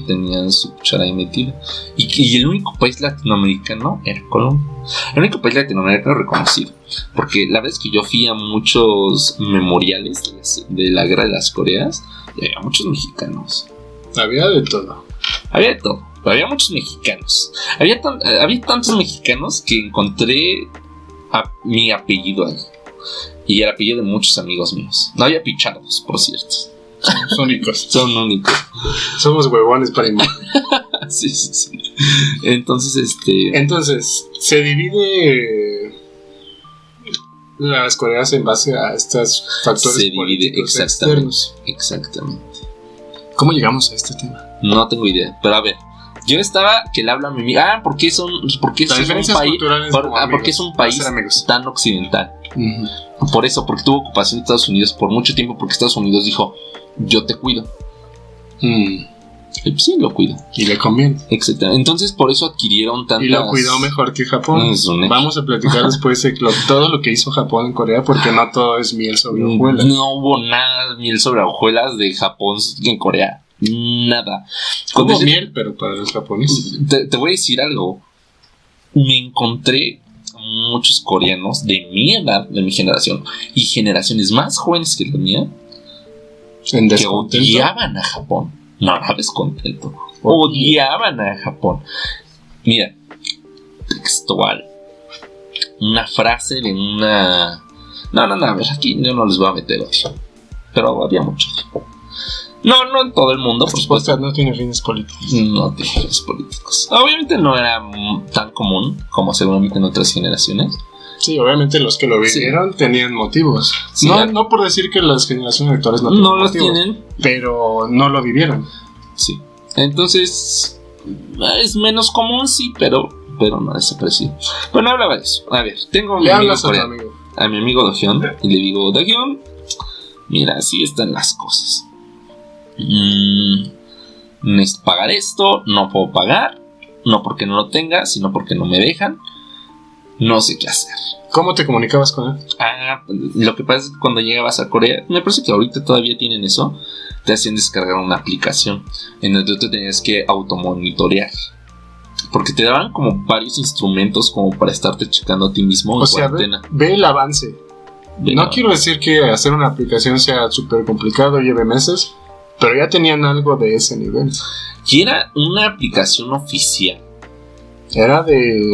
Tenían su cuchara ahí metida. Y el único país latinoamericano era Colombia. El único país latinoamericano reconocido. Porque la verdad es que yo fui a muchos memoriales de la guerra de las Coreas y había muchos mexicanos. Había de todo. Pero había muchos mexicanos. Había tantos mexicanos que encontré mi apellido ahí. Y el apellido de muchos amigos míos. No había pichardos, por cierto. Son únicos. Somos huevones para imaginar. Sí. Entonces, se divide las Coreas en base a estos factores políticos externos. Exactamente. ¿Cómo llegamos a este tema? No tengo idea, pero a ver. Yo estaba que le hablo a mi amigo. ¿Por qué es un país tan occidental? Por eso, porque tuvo ocupación de Estados Unidos por mucho tiempo, porque Estados Unidos dijo, yo te cuido. Y pues sí, lo cuido. Y le conviene. Exactamente. Entonces, por eso adquirieron tantas... Y lo cuidó mejor que Japón. Vamos a platicar después de todo lo que hizo Japón en Corea, porque no todo es miel sobre hojuelas. No hubo nada de miel sobre hojuelas de Japón en Corea. Nada. Como miel, pero para los japoneses. Te voy a decir algo. Me encontré muchos coreanos de mi edad, de mi generación, y generaciones más jóvenes que la mía, que odiaban a Japón. No descontento. Odiaban a Japón. Mira, textual. Una frase de una... No, a ver, aquí yo no les voy a meter odio. Pero había muchos. No en todo el mundo, por supuesto. No tiene fines políticos. No tiene fines políticos. Obviamente no era tan común como seguramente en otras generaciones. Sí, obviamente los que lo vivieron tenían motivos. Sí, no por decir que las generaciones actuales no los tienen, pero no lo vivieron. Sí. Entonces es menos común, sí, pero no desaparecido. Bueno, hablaba de eso. A ver, tengo a mi amigo Dohyun y le digo, Dohyun, mira, así están las cosas. Necesito pagar esto, no puedo pagar, no porque no lo tenga, sino porque no me dejan. No sé qué hacer. ¿Cómo te comunicabas con él? Lo que pasa es que cuando llegabas a Corea, me parece que ahorita todavía tienen eso, te hacían descargar una aplicación en donde tú te tenías que automonitorear, porque te daban como varios instrumentos como para estarte checando a ti mismo en cuarentena. Ve el avance. No quiero decir que hacer una aplicación sea súper complicado, lleve meses, pero ya tenían algo de ese nivel. Y era una aplicación oficial.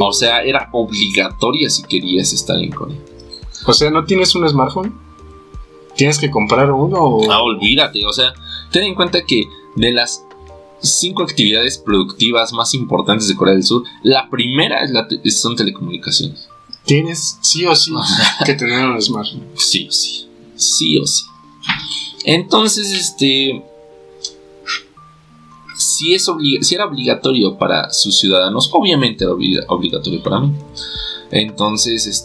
O sea, era obligatoria si querías estar en Corea. O sea, ¿no tienes un smartphone? ¿Tienes que comprar uno? Olvídate, o sea, ten en cuenta que de las 5 actividades productivas más importantes de Corea del Sur, la primera son telecomunicaciones. Tienes sí o sí que tener un smartphone. Sí o sí. Sí o sí. Entonces, si era obligatorio para sus ciudadanos, obviamente era obligatorio para mí. Entonces,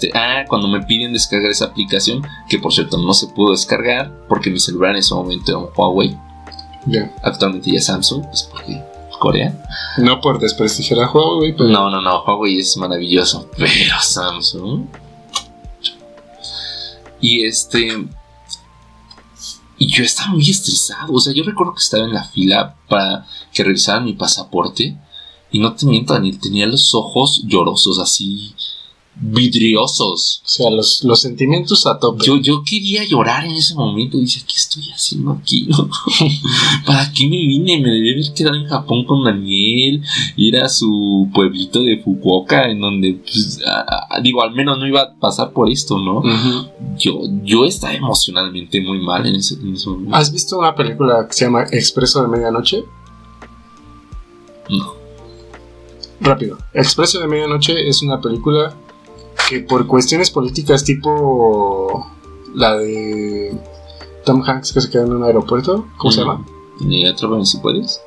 cuando me piden descargar esa aplicación, que por cierto no se pudo descargar porque mi celular en ese momento era un Huawei. Yeah. Actualmente ya Samsung, pues porque Corea. No por desprestigiar a Huawei, pero... No, Huawei es maravilloso, pero Samsung. Y y yo estaba muy estresado. O sea, yo recuerdo que estaba en la fila para que revisaran mi pasaporte. Y no te miento, Daniel, tenía los ojos llorosos, así vidriosos. O sea, los sentimientos a tope. Yo quería llorar en ese momento. Dice, ¿qué estoy haciendo aquí? ¿Para qué me vine? Me debía haber quedado en Japón con Daniel, ir a su pueblito de Fukuoka, en donde, pues, al menos no iba a pasar por esto, ¿no? Uh-huh. Yo estaba emocionalmente muy mal en ese momento. ¿Has visto una película que se llama Expreso de Medianoche? No. Rápido. Expreso de Medianoche es una película que por cuestiones políticas tipo la de Tom Hanks que se queda en un aeropuerto, ¿cómo se llama? Atrápame si puedes.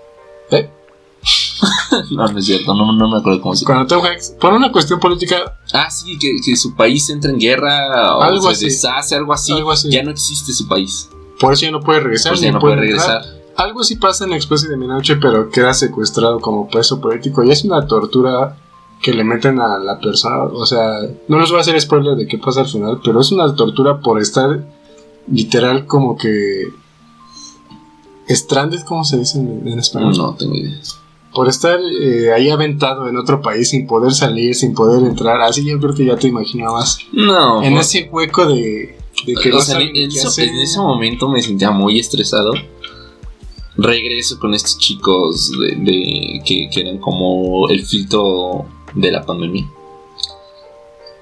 No es cierto, no me acuerdo cómo se llama. Cuando Tom Hanks, por una cuestión política... Sí, que su país entra en guerra o algo se así. Deshace, algo así. Ya no existe su país. Por eso ya no puede regresar. Regresar. Algo sí pasa en Expreso de Medianoche, pero queda secuestrado como preso político. Y es una tortura que le meten a la persona. O sea, no les voy a hacer spoiler de qué pasa al final, pero es una tortura por estar literal como que stranded, ¿cómo se dice en español? No tengo idea. Por estar ahí aventado en otro país sin poder salir, sin poder entrar. Así yo creo que ya te imaginabas. No. En ese hueco de que no saben qué hacer. En ese momento me sentía muy estresado. Regreso con estos chicos que eran como el filtro de la pandemia.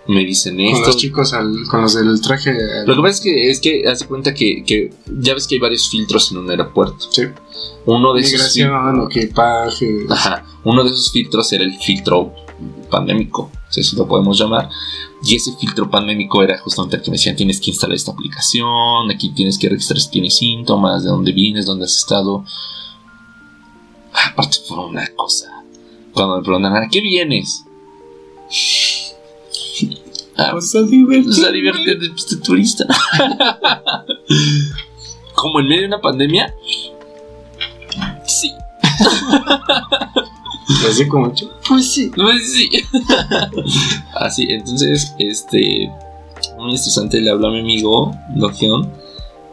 Me dicen esto. Con los chicos, con los del traje. Lo que pasa es que haz de cuenta que ya ves que hay varios filtros en un aeropuerto. Sí. Uno de migración, equipaje. Ajá. Uno de esos filtros era el filtro pandémico, si así lo podemos llamar. Y ese filtro pandémico era justamente el que me decían: tienes que instalar esta aplicación, aquí tienes que registrar si tienes síntomas, de dónde vienes, dónde has estado. Aparte fue una cosa. Cuando me preguntan: ¿a qué vienes? Pues a divertirte de turista. Como en medio de una pandemia. Sí. Así como yo. Pues sí. Así, entonces, muy estresante. Le hablo a mi amigo Logion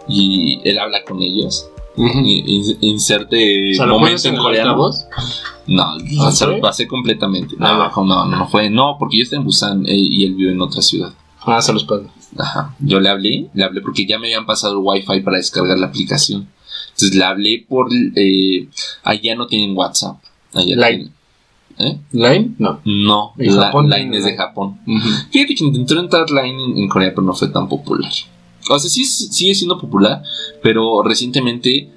y él habla con ellos. Uh-huh. Inserte momento en coreano. ¿Voz? No, se lo pasé completamente. No fue. No, porque yo estoy en Busan y él vive en otra ciudad. Se los paso. Ajá. Yo le hablé porque ya me habían pasado el wifi para descargar la aplicación. Entonces le hablé por. Allá no tienen WhatsApp. Allá Line. ¿Line? No. No, Line es de Japón. Uh-huh. Fíjate que intentó entrar Line en Corea, pero no fue tan popular. O sea, sí sigue siendo popular, pero recientemente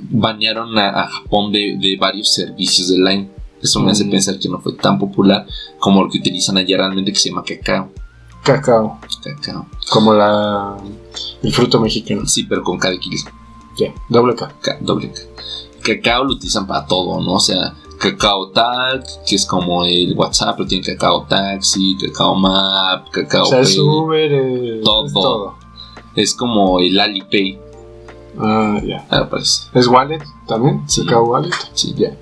banearon a Japón de varios servicios de Line. Eso me hace pensar que no fue tan popular como el que utilizan allá realmente, que se llama Cacao. Como el fruto mexicano. Sí, pero con K de kilo. Yeah. Doble K. Cacao lo utilizan para todo, ¿no? O sea, Cacao Tag, que es como el WhatsApp, pero tiene Cacao Taxi, Cacao Map, Cacao Pay. O sea, es Uber, todo. Es como el Alipay. Ya. Parece. ¿Es Wallet también? Sí. ¿Cacao Wallet? Sí. Ya.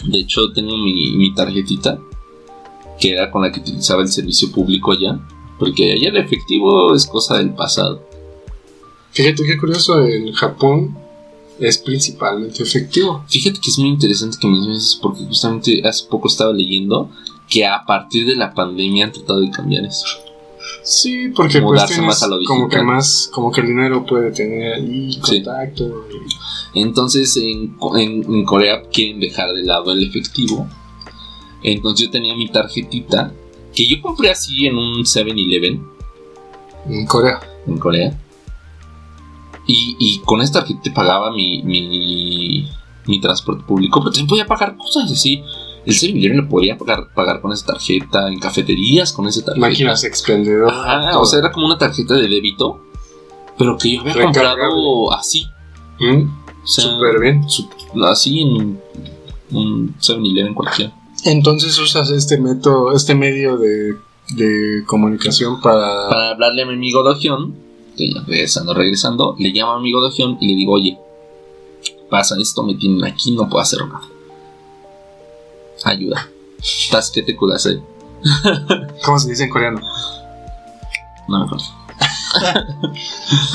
De hecho, tengo mi tarjetita, que era con la que utilizaba el servicio público allá, porque allá el efectivo es cosa del pasado. Fíjate qué curioso, en Japón es principalmente efectivo. Fíjate que es muy interesante que menciones eso, porque justamente hace poco estaba leyendo que a partir de la pandemia han tratado de cambiar eso. Sí, porque pues tienes más a lo digital. como que el dinero puede tener ahí contacto. Sí. Entonces en Corea quieren dejar de lado el efectivo. Entonces yo tenía mi tarjetita, que yo compré así en un 7-Eleven. En Corea. Y con esta tarjeta pagaba mi transporte público, pero también podía pagar cosas así. el 7-Eleven le podía pagar con esa tarjeta, en cafeterías con esa tarjeta. Máquinas expendedoras. O sea, era como una tarjeta de débito, pero que yo había comprado así. O sea, súper bien. Así en un 7-Eleven cualquiera. Entonces usas este medio de comunicación para hablarle a mi amigo Dohyun, que ya regresando, le llamo a mi amigo Dohyun y le digo, oye, pasa esto, me tienen aquí, no puedo hacer nada. Ayuda. Tasukete kudasai. ¿Cómo se dice en coreano? No me acuerdo.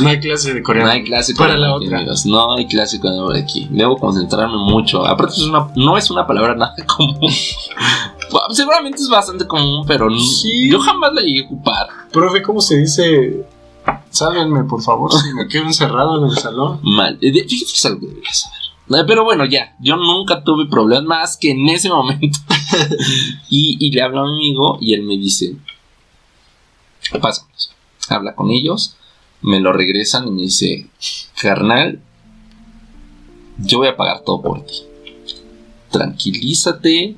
No hay clase de coreano. No hay clase para la otra. Amigos. No hay clase de coreano aquí. Debo concentrarme mucho. Aparte no es una palabra nada común. Seguramente es bastante común, pero sí. Yo jamás la llegué a ocupar. Profe, ¿cómo se dice? Sálvenme, por favor, si me quedo encerrado en el salón. Mal. Fíjate que es algo que debería saber. Pero bueno, ya. Yo nunca tuve problemas más que en ese momento. y le hablo a mi amigo y él me dice, pásamelos. Habla con ellos, me lo regresan y me dice, carnal, yo voy a pagar todo por ti. Tranquilízate,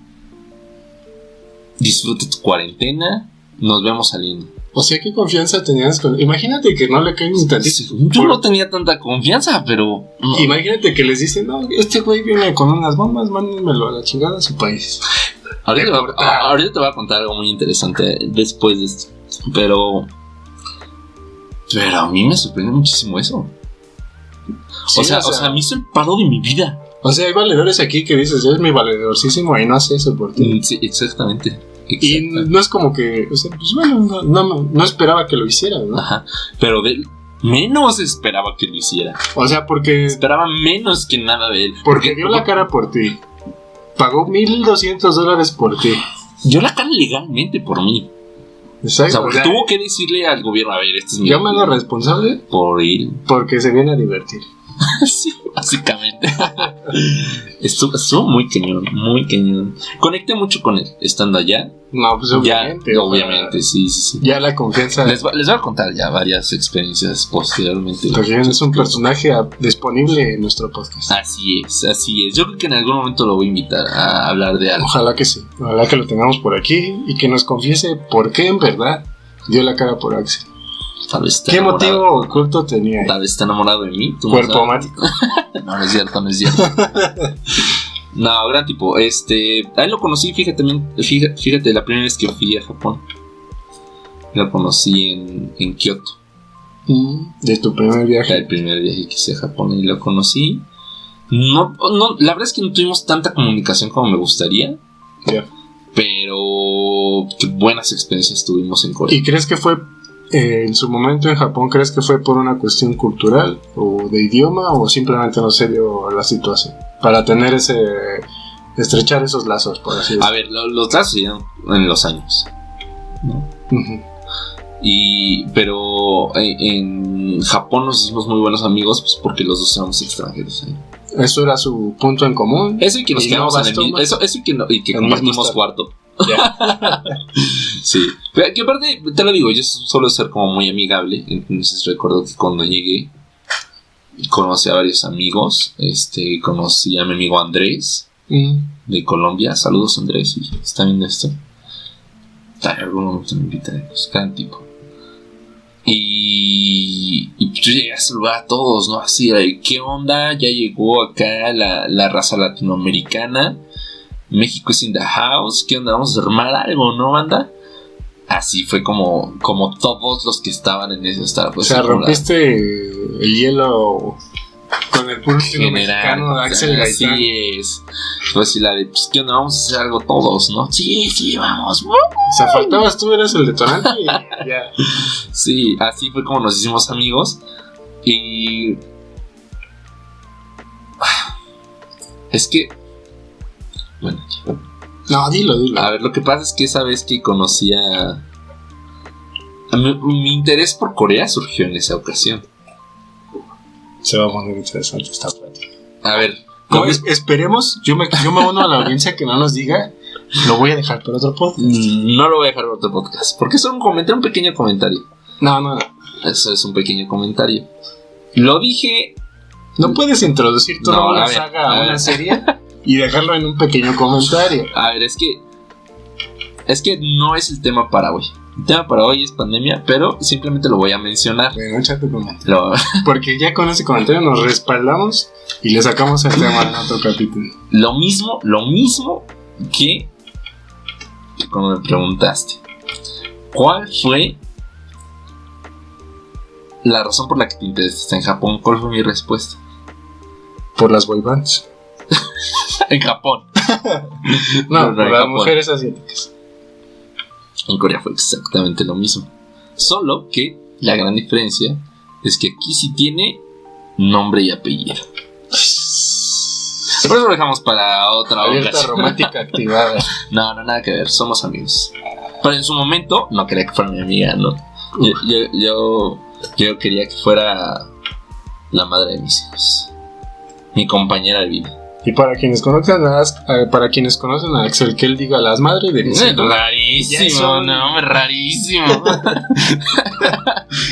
disfruta tu cuarentena, nos vemos saliendo. O sea, ¿qué confianza tenías con...? Imagínate que no le caen ni tantito. Yo no tenía tanta confianza, pero... No. Imagínate que les dicen, no, este güey viene con unas bombas, mándenmelo a la chingada a su país. Ahorita te voy a contar algo muy interesante después de esto. Pero a mí me sorprende muchísimo eso. Sí, o sea, me hizo el paro de mi vida. O sea, hay valedores aquí que dices, es mi valedorcísimo y no hace eso por ti. Sí, exactamente. Y no es como que, o sea, pues bueno, no esperaba que lo hiciera, ¿no? Ajá, pero de él menos esperaba que lo hiciera. O sea, porque... Esperaba menos que nada de él. Porque dio la cara por ti. Pagó $1,200 por ti. Dio la cara legalmente por mí. Exacto. O sea, porque tuvo que decirle al gobierno, a ver, este es mi... Yo me hago responsable por él. Porque se viene a divertir. Sí, básicamente. Estuvo muy cañón. Conecté mucho con él estando allá. No, pues obviamente, sí. Ya la confianza. Les voy a contar ya varias experiencias posteriormente. Porque es un personaje disponible en nuestro podcast. Así es. Yo creo que en algún momento lo voy a invitar a hablar de algo. Ojalá que sí. Ojalá que lo tengamos por aquí y que nos confiese por qué en verdad dio la cara por Axel. Tal vez ¿Qué motivo oculto tenía? Tal vez está enamorado de mí. Cuerpo mático. No es cierto. No, gran tipo. A él lo conocí, fíjate, la primera vez que fui a Japón. Lo conocí en Kioto. ¿De tu primer viaje? El primer viaje que hice a Japón y lo conocí. No, la verdad es que no tuvimos tanta comunicación como me gustaría. Yeah. Pero qué buenas experiencias tuvimos en Corea. ¿Y crees que fue en su momento en Japón, crees que fue por una cuestión cultural o de idioma o simplemente no se dio la situación para tener estrechar esos lazos, por así decirlo? A ver, los lazos se dieron en los años, ¿no? Uh-huh. Pero en Japón nos hicimos muy buenos amigos, pues porque los dos éramos extranjeros, ¿eh? Eso era su punto en común. Eso y que nos quedamos en el mismo. Eso y que compartimos cuarto. Yeah. Sí, pero que aparte, te lo digo, yo suelo ser como muy amigable. Entonces recuerdo que cuando llegué conocí a varios amigos. Conocí a mi amigo Andrés de Colombia. Saludos, Andrés, si está viendo esto. En algún momento me invitaremos. Gran tipo. Y yo llegué a saludar a todos, ¿no? Así de, ¿qué onda? Ya llegó acá la raza latinoamericana. México is in the house. ¿Qué onda? Vamos a armar algo, ¿no, banda? Así fue como todos los que estaban en eso. Pues, o sea, rompiste el hielo con el puro estilo mexicano de Axel Gaitán. Así es. Pues sí, la de, pues, ¿qué onda? Vamos a hacer algo todos, ¿no? Sí, vamos. O sea, faltabas tú, eres el detonante y ya. Sí, así fue como nos hicimos amigos. Y... es que... bueno, no, dilo. A ver, lo que pasa es que esa vez que conocí mi interés por Corea surgió en esa ocasión. Se va a poner interesante esta plática. A ver, esperemos. Yo me uno a la audiencia que no nos diga. Lo voy a dejar para otro podcast. No lo voy a dejar para otro podcast. Porque es un pequeño comentario. No. Eso es un pequeño comentario. Lo dije. ¿No puedes introducir toda una saga a una serie? y dejarlo en un pequeño comentario. A ver, es que no es el tema para hoy. El tema para hoy es pandemia, pero simplemente lo voy a mencionar. Bueno, echa tu comentario. Porque ya con ese comentario nos respaldamos y le sacamos el tema en otro capítulo. Lo mismo que cuando me preguntaste, ¿cuál fue la razón por la que te interesaste en Japón? ¿Cuál fue mi respuesta? Por las boy bands. En Japón. No, por las mujeres asiáticas. En Corea fue exactamente lo mismo. Solo que la gran diferencia es que aquí sí tiene nombre y apellido. Por eso lo dejamos para otra ocasión. Romántica activada. No, nada que ver, somos amigos. Pero en su momento no quería que fuera mi amiga, ¿no? Yo quería que fuera la madre de mis hijos, mi compañera de vida. Y para quienes conocen a Axel, que él diga las madres de mis hijos. Rarísimo, no, rarísimo.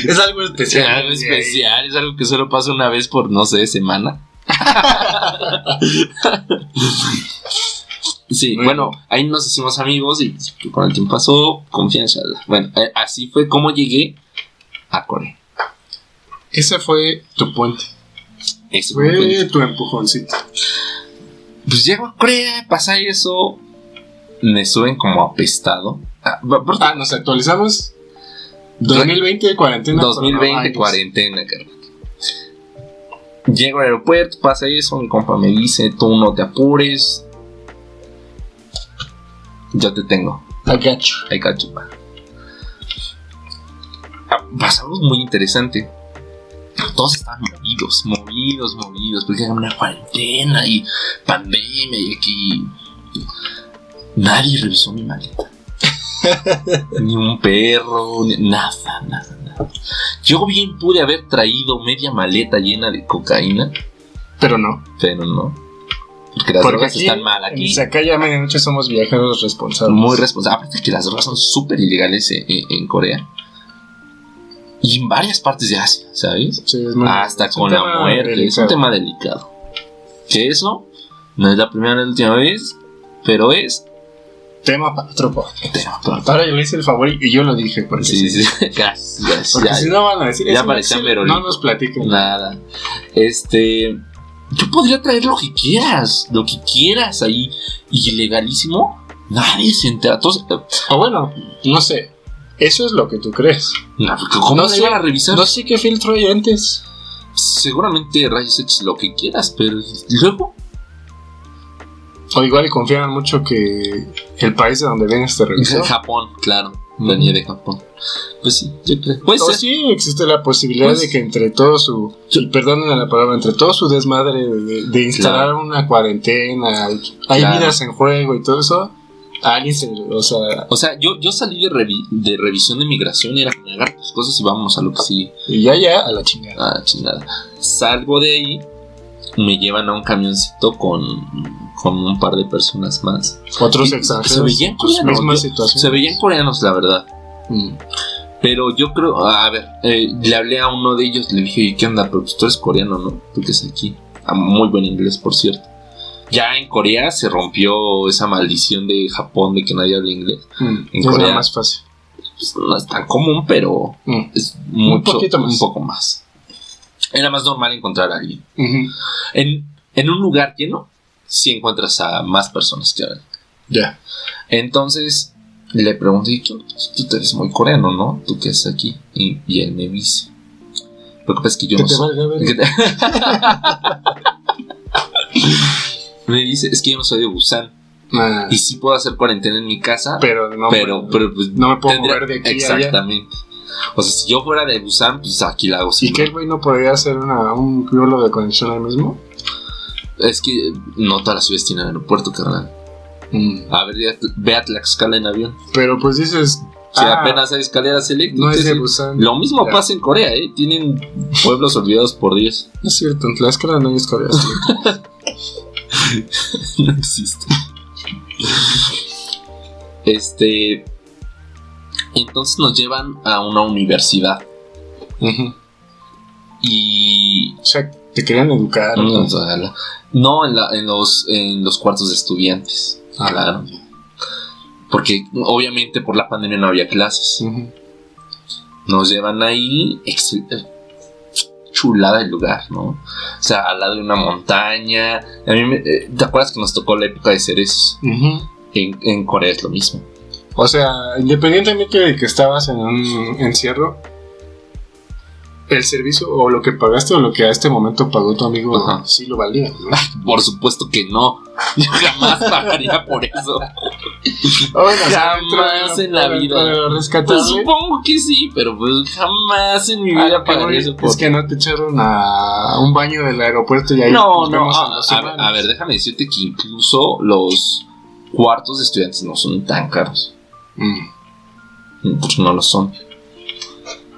Es algo especial. Es algo especial, es algo que solo pasa una vez por, no sé, semana. Sí, bueno, ahí nos hicimos amigos y con el tiempo pasó confianza. Bueno, así fue como llegué a Corea. Ese fue tu puente. Ese fue tu empujoncito. Pues llego a Corea, pasa eso, me suben como apestado. Nos actualizamos. 2020 cuarentena. 2020 cuarentena, carnal. Llego al aeropuerto, pasa eso, mi compa me dice, tú no te apures, yo te tengo. I got you. Pasa algo muy interesante. Todos estaban movidos, porque era una cuarentena y pandemia y aquí nadie revisó mi maleta. Ni un perro, nada. Yo bien pude haber traído media maleta llena de cocaína, pero no. Porque las drogas están mal aquí. En acá ya a medianoche somos viajeros responsables. Muy responsables. Aparte que las drogas son súper ilegales en Corea. Y en varias partes de Asia, ¿sabes? Sí, hasta con la muerte. Delicado. Es un tema delicado. Que eso no es la primera ni la última vez, pero es tema para otro podcast. Ahora yo le hice el favor y yo lo dije. Porque sí. Gracias. Porque si no van a decir ya parecía Merolito. No nos platiquen nada. Yo podría traer lo que quieras ahí. Ilegalísimo. Nadie se entera. O bueno, no sé. Eso es lo que tú crees. ¿Cómo no se iban a revisar? No sé qué filtro hay antes. Seguramente rayos X lo que quieras, pero luego. O igual confiaban mucho que el país de donde vienes te revisó. Japón, claro. Venía de Japón. Pues sí, yo creo. O sí existe la posibilidad de que entre todo su... Perdónenme la palabra, entre todo su desmadre de instalar una cuarentena, hay vidas en juego y todo eso. Alguien se... O sea, yo salí de revisión de migración y era que agarrar tus cosas y vamos a lo que sigue. Y ya, a la chingada. A la chingada. Salgo de ahí, me llevan a un camioncito con un par de personas más. Otros extranjeros. Se veían coreanos. Se veían coreanos, la verdad. Pero yo creo, a ver, le hablé a uno de ellos, le dije, ¿qué onda? Pero pues tú eres coreano, ¿no? Tú que estás aquí. Muy buen inglés, por cierto. Ya en Corea se rompió esa maldición de Japón de que nadie habla inglés. En Corea es más fácil. Pues no es tan común, pero es mucho, un poco más. Era más normal encontrar a alguien. En un lugar lleno, sí encuentras a más personas que hablan. Ya. Entonces le pregunté, tú te eres muy coreano, ¿no? Tú que estás aquí. Y él me dice, lo que pasa es que yo no soy. Me dice, es que yo no soy de Busan. Y sí puedo hacer cuarentena en mi casa, pero pues, no me puedo mover de aquí exactamente allá. O sea, si yo fuera de Busan, pues aquí la hago. ¿Y que el güey no podría hacer un vuelo de conexión ahí mismo? Es que no todas las ciudades tienen aeropuerto, carnal. A ver, ve a Tlaxcala en avión. Pero pues dices, si apenas hay escaleras eléctricas. No es de Busan. Lo mismo pasa en Corea, tienen pueblos olvidados por Dios. No es cierto, en Tlaxcala no hay escaleras eléctricas. No existe. Entonces nos llevan a una universidad. Y... O sea, Te querían educar. No, en los cuartos de estudiantes. Claro. Porque obviamente por la pandemia no había clases. Uh-huh. Nos llevan ahí, chulada el lugar, ¿no? O sea, al lado de una montaña. A mí ¿te acuerdas que nos tocó la época de cerezos? Uh-huh. En Corea es lo mismo. O sea, independientemente de que estabas en un encierro, el servicio o lo que pagaste o lo que a este momento pagó tu amigo, ajá, sí lo valía, ¿no? Por supuesto que no. Yo jamás pagaría por eso. Bueno, jamás en la vida. Pues supongo que sí, pero pues jamás en mi vida pagaría eso. Es que no te echaron a un baño del aeropuerto y ahí no. A ver, déjame decirte que incluso los cuartos de estudiantes no son tan caros. Pues no lo son.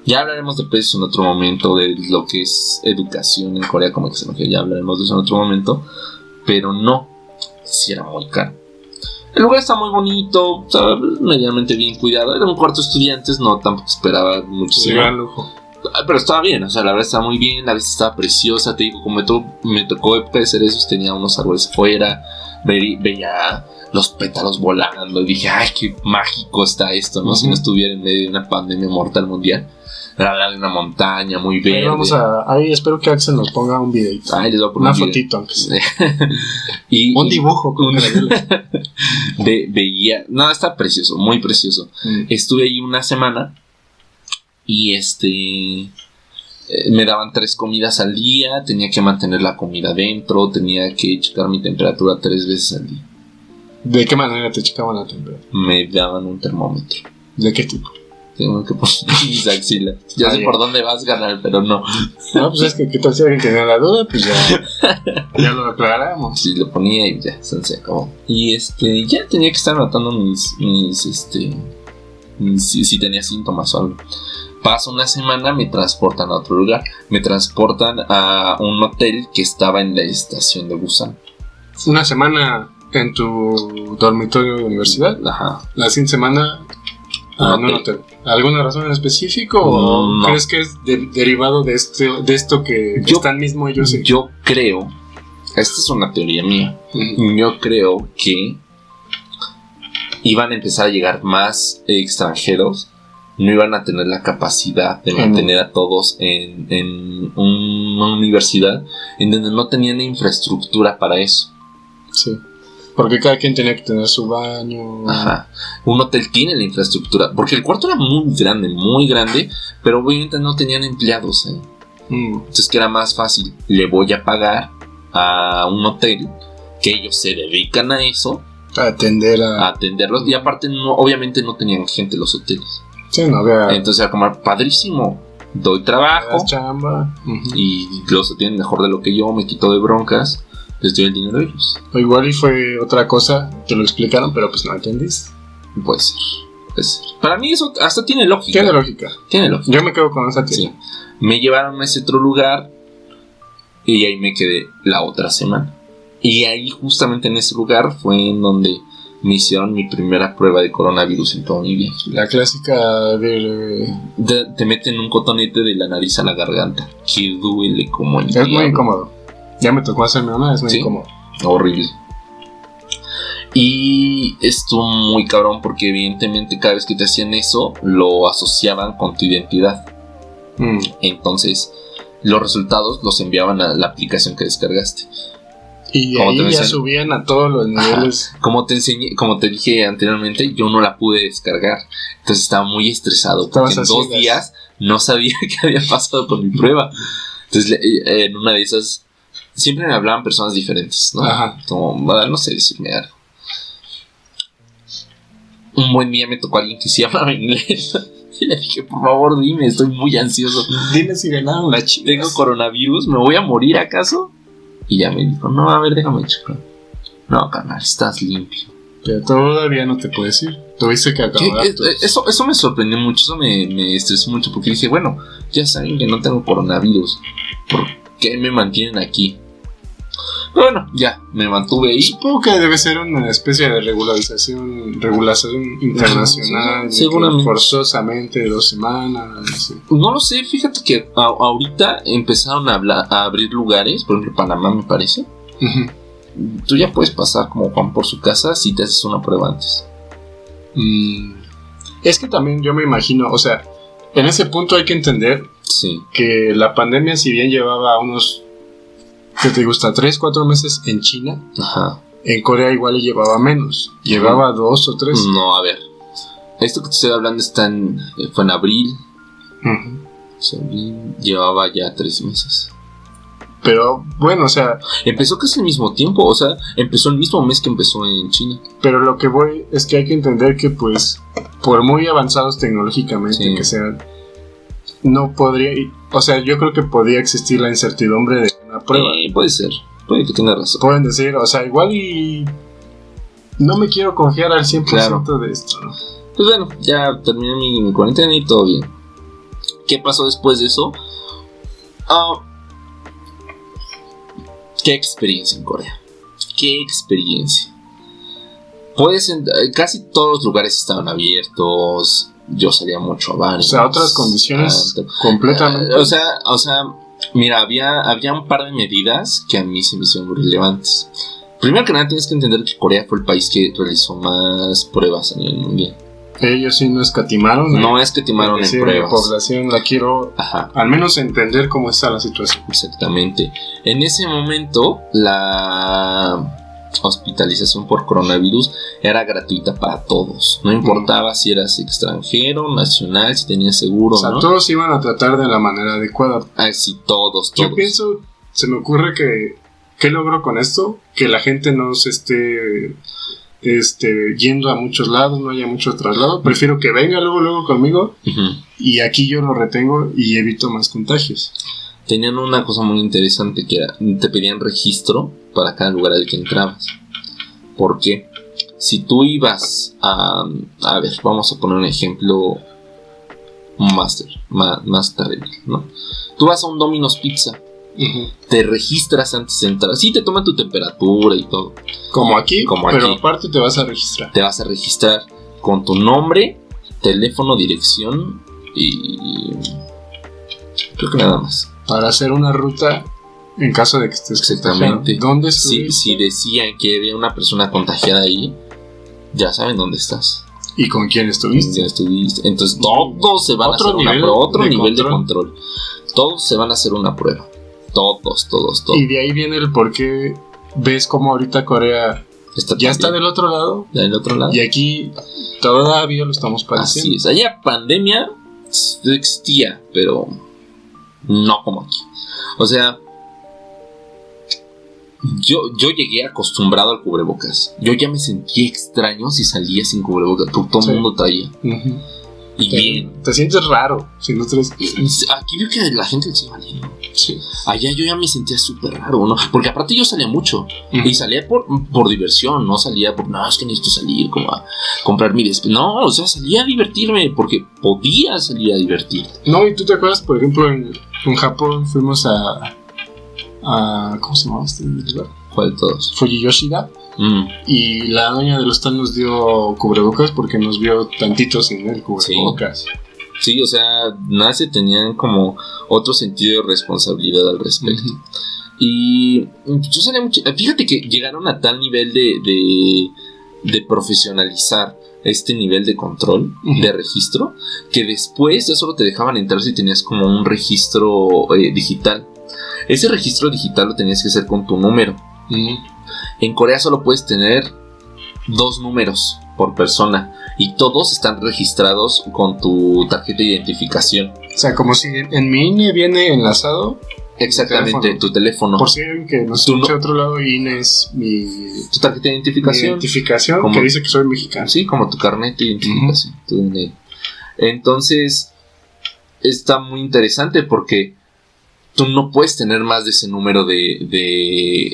Ya hablaremos de precios en otro momento, de lo que es educación en Corea como extranjera, ya hablaremos de eso en otro momento, pero no, sí era muy caro. El lugar está muy bonito, estaba medianamente bien cuidado, era un cuarto de estudiantes, no tampoco esperaba muchísimo. Sí, gran lujo. Pero estaba bien, o sea, la verdad estaba muy bien, la vista estaba preciosa, te digo, como me tocó época de cerezos, tenía unos árboles afuera, veía los pétalos volando, y dije, ay, qué mágico está esto, ¿no? Uh-huh. Si no estuviera en medio de una pandemia mortal mundial. Era al lado de una montaña muy verde. Ahí espero que Axel nos ponga un videito. Ahí les voy a poner una fotito, aunque sea. Un dibujo con veía. No, está precioso, muy precioso. Estuve ahí una semana y me daban 3 comidas al día. Tenía que mantener la comida dentro. Tenía que checar mi temperatura 3 veces al día. ¿De qué manera te checaban la temperatura? Me daban un termómetro. ¿De qué tipo? Tengo que poner mis axilas. Ya sé por dónde vas a ganar, pero no. No, pues es que ¿qué tal si alguien tenía la duda? Pues ya lo aclaramos. Sí, lo ponía y ya, se acabó. Y ya tenía que estar notando si tenía síntomas o algo. Paso una semana, me transportan a otro lugar. Me transportan a un hotel que estaba en la estación de Busan. Una semana en tu dormitorio de universidad. Ajá. La siguiente semana en un hotel. ¿Alguna razón en específico? ¿O crees que es derivado de esto que están mismo ellos? Yo creo, esta es una teoría mía, yo creo que iban a empezar a llegar más extranjeros, no iban a tener la capacidad de mantener a todos en una universidad en donde no tenían infraestructura para eso. Sí. Porque cada quien tenía que tener su baño. Ajá. Un hotel tiene la infraestructura. Porque el cuarto era muy grande. Pero obviamente no tenían empleados. Entonces que era más fácil. Le voy a pagar a un hotel que ellos se dedican a eso. A atenderlos. Y aparte obviamente no tenían gente los hoteles. Sí, no había. Entonces era como padrísimo. Doy trabajo. Chamba. Y los atienden mejor de lo que yo. Me quito de broncas. Les doy el dinero a ellos. O igual y fue otra cosa, te lo explicaron, pero pues no entendiste. Puede ser. Para mí eso hasta tiene lógica. Tiene lógica. Yo me quedo con esa teoría. Sí. Me llevaron a ese otro lugar y ahí me quedé la otra semana. Y ahí justamente en ese lugar fue en donde me hicieron mi primera prueba de coronavirus en todo mi viaje. La clásica te meten un cotonete de la nariz a la garganta, que duele como el diablo. Muy incómodo. Ya me tocó hacerme una, es muy incómodo. Horrible. Y estuvo muy cabrón porque evidentemente cada vez que te hacían eso lo asociaban con tu identidad. Entonces los resultados los enviaban a la aplicación que descargaste. Y ahí ya subían a todos los niveles. Como te dije anteriormente, yo no la pude descargar. Entonces estaba muy estresado porque en 2 días no sabía qué había pasado con mi prueba. Entonces en una de esas siempre me hablaban personas diferentes, ¿no? Ajá. Como, no sé decirme algo. Un buen día me tocó alguien que sí hablaba inglés. Y le dije, por favor, dime, estoy muy ansioso. Dime si ganaron las chicas. ¿Tengo coronavirus? ¿Me voy a morir acaso? Y ya me dijo, no, a ver, déjame checar. No, carnal, estás limpio. Pero todavía no te puedes ir. Tuviste que acabar. Eso me sorprendió mucho, eso me estresó mucho. Porque dije, bueno, ya saben que no tengo coronavirus. ¿Por qué me mantienen aquí? Pero bueno, ya, me mantuve ahí. Supongo que debe ser una especie de regulación internacional. Seguramente. Forzosamente 2 semanas. Sí. No lo sé, fíjate que ahorita empezaron a abrir lugares, por ejemplo, Panamá me parece. Uh-huh. Tú ya puedes pasar como Juan por su casa si te haces una prueba antes. Es que también yo me imagino, o sea, en ese punto hay que entender que la pandemia, si bien llevaba unos, ¿qué te gusta? 3-4 meses en China. Ajá. En Corea igual llevaba menos. Llevaba 2 o 3. No, a ver. Esto que te estoy hablando fue en abril. Uh-huh. O sea, llevaba ya 3 meses. Pero bueno, o sea, empezó casi al mismo tiempo. O sea, empezó el mismo mes que empezó en China. Pero lo que voy es que hay que entender que, pues, por muy avanzados tecnológicamente que sean, no podría, o sea, yo creo que podría existir la incertidumbre de una prueba. Puede ser, puede que tenga razón. Pueden decir, o sea, igual y no me quiero confiar al 100% de esto, ¿no? Pues bueno, ya terminé mi cuarentena y todo bien. ¿Qué pasó después de eso? ¿Qué experiencia en Corea? ¿Qué experiencia? Casi todos los lugares estaban abiertos. Yo salía mucho a bares. O sea, otras condiciones completamente. O sea, mira, había un par de medidas que a mí se me hicieron muy relevantes. Primero que nada, tienes que entender que Corea fue el país que realizó más pruebas a nivel mundial. Ellos sí no escatimaron. No escatimaron en pruebas. La población la quiero, al menos entender cómo está la situación. Exactamente. En ese momento, la hospitalización por coronavirus era gratuita para todos. No importaba si eras extranjero, nacional, si tenías seguro, o sea, ¿no? Todos iban a tratar de la manera adecuada. Sí, todos. Yo pienso, se me ocurre que ¿qué logro con esto? Que la gente no se esté yendo a muchos lados, no haya mucho traslado. Prefiero que venga luego conmigo, y aquí yo lo retengo y evito más contagios. Tenían una cosa muy interesante, que era, te pedían registro para cada lugar al que entrabas. ¿Por qué? Si tú ibas a ver, vamos a poner un ejemplo más terrible, ¿no? Tú vas a un Domino's Pizza, te registras antes de entrar. Sí, te toman tu temperatura y todo. Como aquí, pero aparte te vas a registrar. Te vas a registrar con tu nombre, teléfono, dirección y creo que nada más. Para hacer una ruta en caso de que estés exactamente. ¿Dónde estuviste? Si decían que había una persona contagiada ahí, ya saben dónde estás. ¿Y con quién estuviste? Entonces todos se van a hacer una prueba, otro nivel de control. Todos se van a hacer una prueba. Todos. Y de ahí viene el por qué ves como ahorita Corea está del otro lado. Del otro lado. Y aquí todavía lo estamos padeciendo. Así es. Allá pandemia existía, pero no como aquí. O sea, yo llegué acostumbrado al cubrebocas. Yo ya me sentía extraño si salía sin cubrebocas. Todo el mundo traía. Y bien. Te sientes raro si no traes. Aquí veo que la gente sigue valiendo. Sí. Allá yo ya me sentía súper raro, ¿no? Porque aparte yo salía mucho. Y salía por diversión. No salía por, no, es que necesito salir como a comprar mi no, o sea, salía a divertirme. Porque podía salir a divertirte. No, y tú te acuerdas, por ejemplo, en Japón fuimos a ¿cómo se llamaba este lugar? ¿Cuál de todos? Fujiyoshida. Y la dueña del hostal nos dio cubrebocas porque nos vio tantitos en el cubrebocas. Sí, o sea, nace tenían como otro sentido de responsabilidad al respecto. Y yo salía mucho. Fíjate que llegaron a tal nivel de profesionalizar este nivel de control, de registro, que después ya solo te dejaban entrar si tenías como un registro digital. Ese registro digital lo tenías que hacer con tu número. En Corea solo puedes tener 2 números por persona y todos están registrados con tu tarjeta de identificación. O sea, como si en mi INE viene enlazado. Exactamente, tu teléfono. Por si hay alguien que nos escucha a otro lado, INE es tu tarjeta de identificación. Como, que dice que soy mexicano. Sí, como tu carnet de identificación. Entonces, está muy interesante porque tú no puedes tener más de ese número de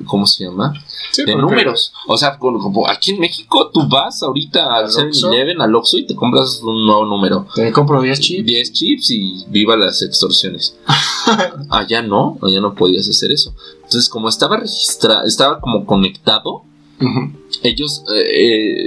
¿cómo se llama? Sí, de números. O sea, como aquí en México tú vas ahorita al 7-Eleven, al Oxxo y te compras un nuevo número. Te compro 10 chips. 10 chips y viva las extorsiones. Allá no podías hacer eso. Entonces, como estaba registrado, estaba como conectado, ellos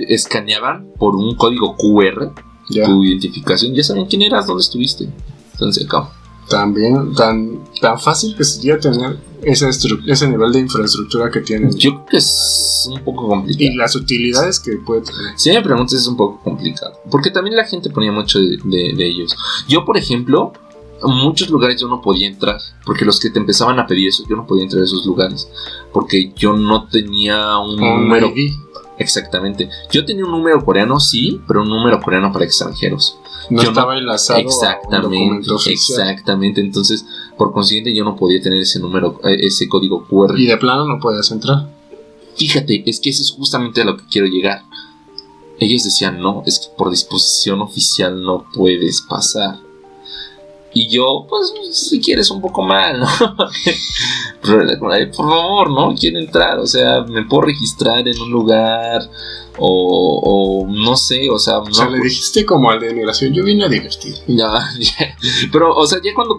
escaneaban por un código QR tu identificación. Ya saben quién eras, dónde estuviste. Entonces, acá. También tan fácil que sería tener ese nivel de infraestructura que tienen. Yo creo que es un poco complicado. Y las utilidades que puede tener. Si me preguntas, es un poco complicado. Porque también la gente ponía mucho de ellos. Yo, por ejemplo, en muchos lugares yo no podía entrar. Porque los que te empezaban a pedir eso, yo no podía entrar a esos lugares. Porque yo no tenía un número. ID. Exactamente. Yo tenía un número coreano, sí, pero un número coreano para extranjeros. No estaba enlazado exactamente, a un documento oficial. Exactamente. Entonces, por consiguiente, yo no podía tener ese número, ese código QR. Y de plano no podías entrar. Fíjate, es que eso es justamente a lo que quiero llegar. Ellos decían, no, es que por disposición oficial no puedes pasar. Y yo, pues, si quieres un poco mal, ¿no? Por favor, ¿no? Quiero entrar, o sea, me puedo registrar en un lugar o no sé, o sea... O sea, le dijiste como al de migración, yo vine a divertir. Ya. Pero, o sea, ya cuando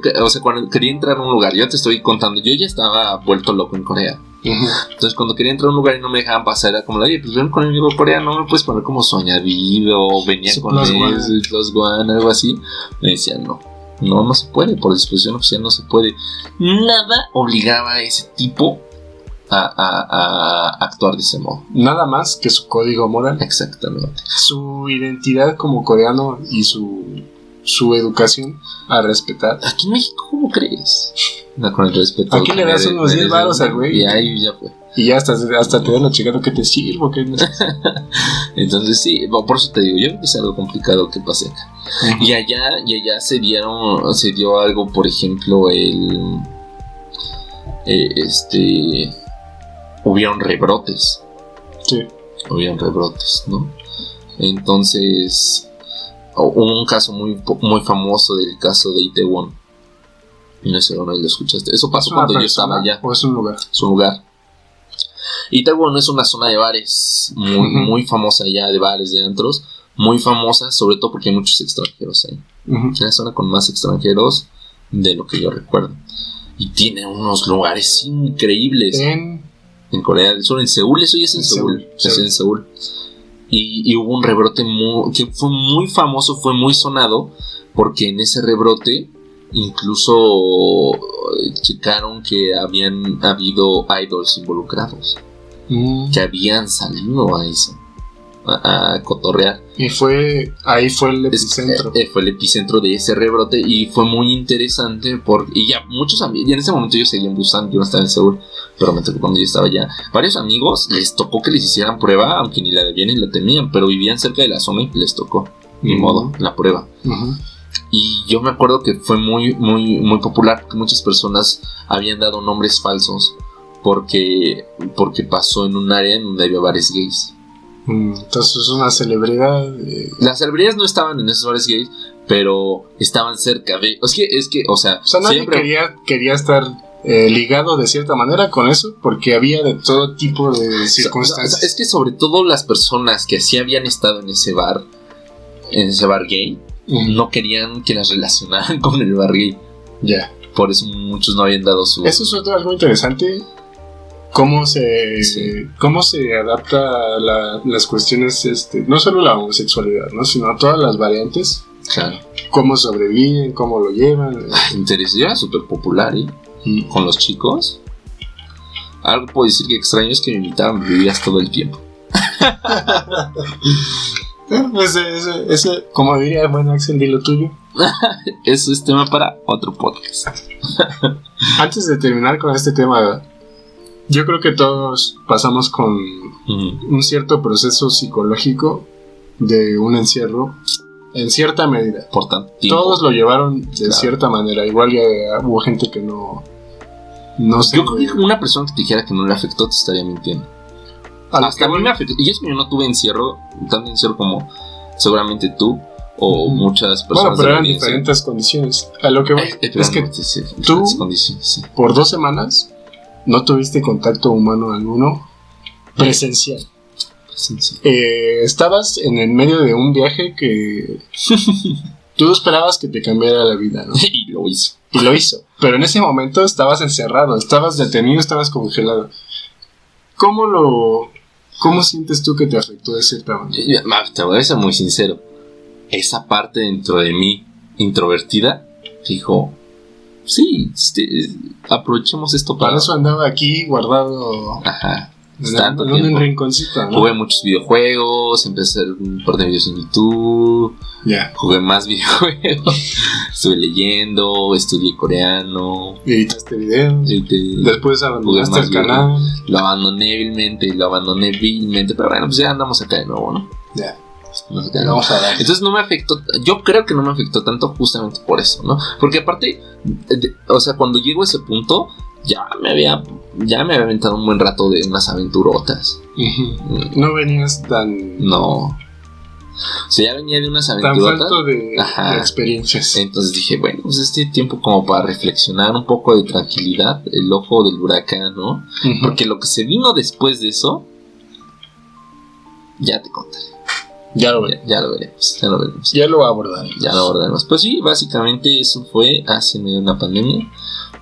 quería entrar a un lugar, yo te estoy contando, yo ya estaba vuelto loco en Corea. Entonces, cuando quería entrar a un lugar y no me dejaban pasar, era como, oye, pues ven con el amigo coreano, no me puedes poner como Soñavivo, venía sí, con Plus One, algo así. Me decían, no se puede, por disposición oficial no se puede. Nada obligaba a ese tipo a actuar de ese modo. Nada más que su código moral. Exactamente. Su identidad como coreano y su educación a respetar. Aquí en México, ¿cómo crees? No, con el respeto. Aquí le das unos 10 baros al güey. Y ahí ya fue. Y ya hasta te dan lo chingado que te sirvo. Entonces sí, por eso te digo, yo creo que es algo complicado que pase acá. Y allá se dio algo, por ejemplo, hubieron rebrotes. Sí. Hubieron rebrotes, ¿no? Entonces, hubo un caso muy, muy famoso del caso de Itaewon. No sé dónde lo escuchaste. Eso pasó cuando yo estaba allá. ¿O es un lugar? Es un lugar. Itaewon es una zona de bares muy famosa allá, de bares, de antros. Muy famosa, sobre todo porque hay muchos extranjeros ahí. Es la zona con más extranjeros de lo que yo recuerdo. Y tiene unos lugares increíbles. En Corea del Sur, en Seúl, eso ya es en Seúl. Es en Seúl. Y hubo un rebrote que fue muy famoso, fue muy sonado, porque en ese rebrote incluso checaron que habían habido idols involucrados, que habían salido a eso, a cotorrear. Y ahí fue el epicentro. Fue el epicentro de ese rebrote y fue muy interesante y ya muchos amigos, y en ese momento yo seguía en Busan, yo no estaba en Seúl, pero me tocó cuando yo estaba allá. Varios amigos les tocó que les hicieran prueba, aunque ni la debían ni la temían, pero vivían cerca de la zona y les tocó, ni modo, la prueba. Y yo me acuerdo que fue muy, muy, muy popular, porque muchas personas habían dado nombres falsos porque pasó en un área en donde había bares gays. Entonces es una celebridad. Las celebridades no estaban en esos bares gays, pero estaban cerca de. Es que, o sea nadie siempre quería estar ligado de cierta manera con eso, porque había de todo tipo de circunstancias. Es que sobre todo las personas que sí habían estado en ese bar gay, no querían que las relacionaran con el bar gay. Ya. Por eso muchos no habían dado su. Eso es algo interesante. ¿Cómo se adapta las cuestiones, no solo la homosexualidad, ¿no? Sino todas las variantes? Claro. ¿Cómo sobreviven? ¿Cómo lo llevan? Interesante, era súper popular, con los chicos. Algo puedo decir que extraño es que me invitaban bebidas todo el tiempo. Pues ese, como diría, bueno, Axel, di lo tuyo. Eso es tema para otro podcast. Antes de terminar con este tema, yo creo que todos pasamos con un cierto proceso psicológico de un encierro en cierta medida. Por tanto tiempo. Todos lo llevaron de cierta manera. Igual ya hubo gente que no sé. Yo creo que una persona que te dijera que no le afectó te estaría mintiendo. Hasta a mí me afectó. Y es que yo no tuve encierro, tanto encierro como seguramente tú, o muchas personas. Bueno, pero eran diferentes condiciones. A lo que voy es que tú, por 2 semanas, no tuviste contacto humano alguno presencial. Estabas en el medio de un viaje que tú esperabas que te cambiara la vida, ¿no? Y lo hizo. Pero en ese momento estabas encerrado, estabas detenido, estabas congelado. ¿Cómo sientes tú que te afectó de cierta manera? Te voy a ser muy sincero. Esa parte dentro de mí, introvertida, dijo: sí, aprovechemos esto para eso andaba aquí guardado. Ajá. En un rinconcito, ¿no? Jugué muchos videojuegos, empecé a hacer un par de videos en YouTube. Jugué más videojuegos. Estuve leyendo, estudié coreano. Editaste videos. Después abandonaste el canal. Lo abandoné vilmente. Pero bueno, pues ya andamos acá de nuevo, ¿no? Ya. Vamos a dar. Entonces no me afectó. Yo creo que no me afectó tanto justamente por eso, ¿no? Porque aparte, o sea, cuando llego a ese punto, ya me había aventado un buen rato de unas aventurotas. No venías tan... No. O sea, ya venía de unas aventurotas. Tan falto de experiencias. Entonces dije, bueno, pues este tiempo como para reflexionar, un poco de tranquilidad, el ojo del huracán, ¿no? Porque lo que se vino después de eso, ya te contaré. Ya lo veremos. Ya lo abordaremos. Pues sí, básicamente eso fue hace medio una pandemia.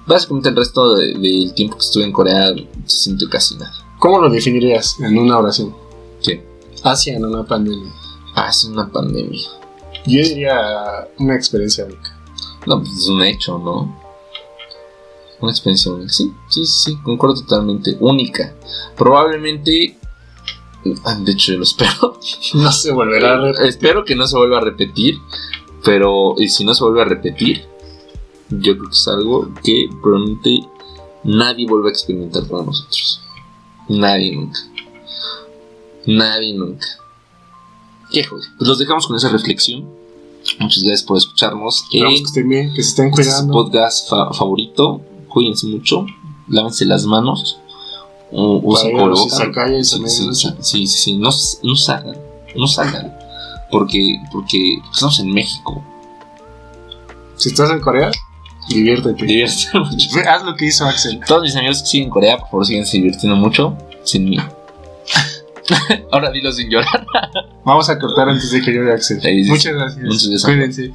Básicamente el resto del tiempo que estuve en Corea se sintió casi nada. ¿Cómo lo definirías en una oración? ¿Qué? Asia en una pandemia. Hace una pandemia. Yo diría una experiencia única. No, pues es un hecho, ¿no? Una experiencia única. Sí, concuerdo totalmente. Única. Probablemente... De hecho, yo lo espero. No se volverá a repetir. Espero que no se vuelva a repetir. Pero si no se vuelve a repetir, yo creo que es algo que probablemente nadie vuelva a experimentar con nosotros. Nadie nunca. Qué joder. Pues los dejamos con esa reflexión. Muchas gracias por escucharnos. Esperamos que estén bien, que se estén cuidando. Su podcast favorito. Cuídense mucho. Lávense las manos. Usen cubrebocas. Sí. No salgan. Porque estamos en México. Si estás en Corea, diviértete mucho. Haz lo que hizo Axel. Todos mis amigos que siguen en Corea, por favor, siguen divirtiendo mucho sin mí. Ahora dilo sin llorar. Vamos a cortar antes de que llore Axel. Sí. Muchas gracias. Muchas gracias. Cuídense.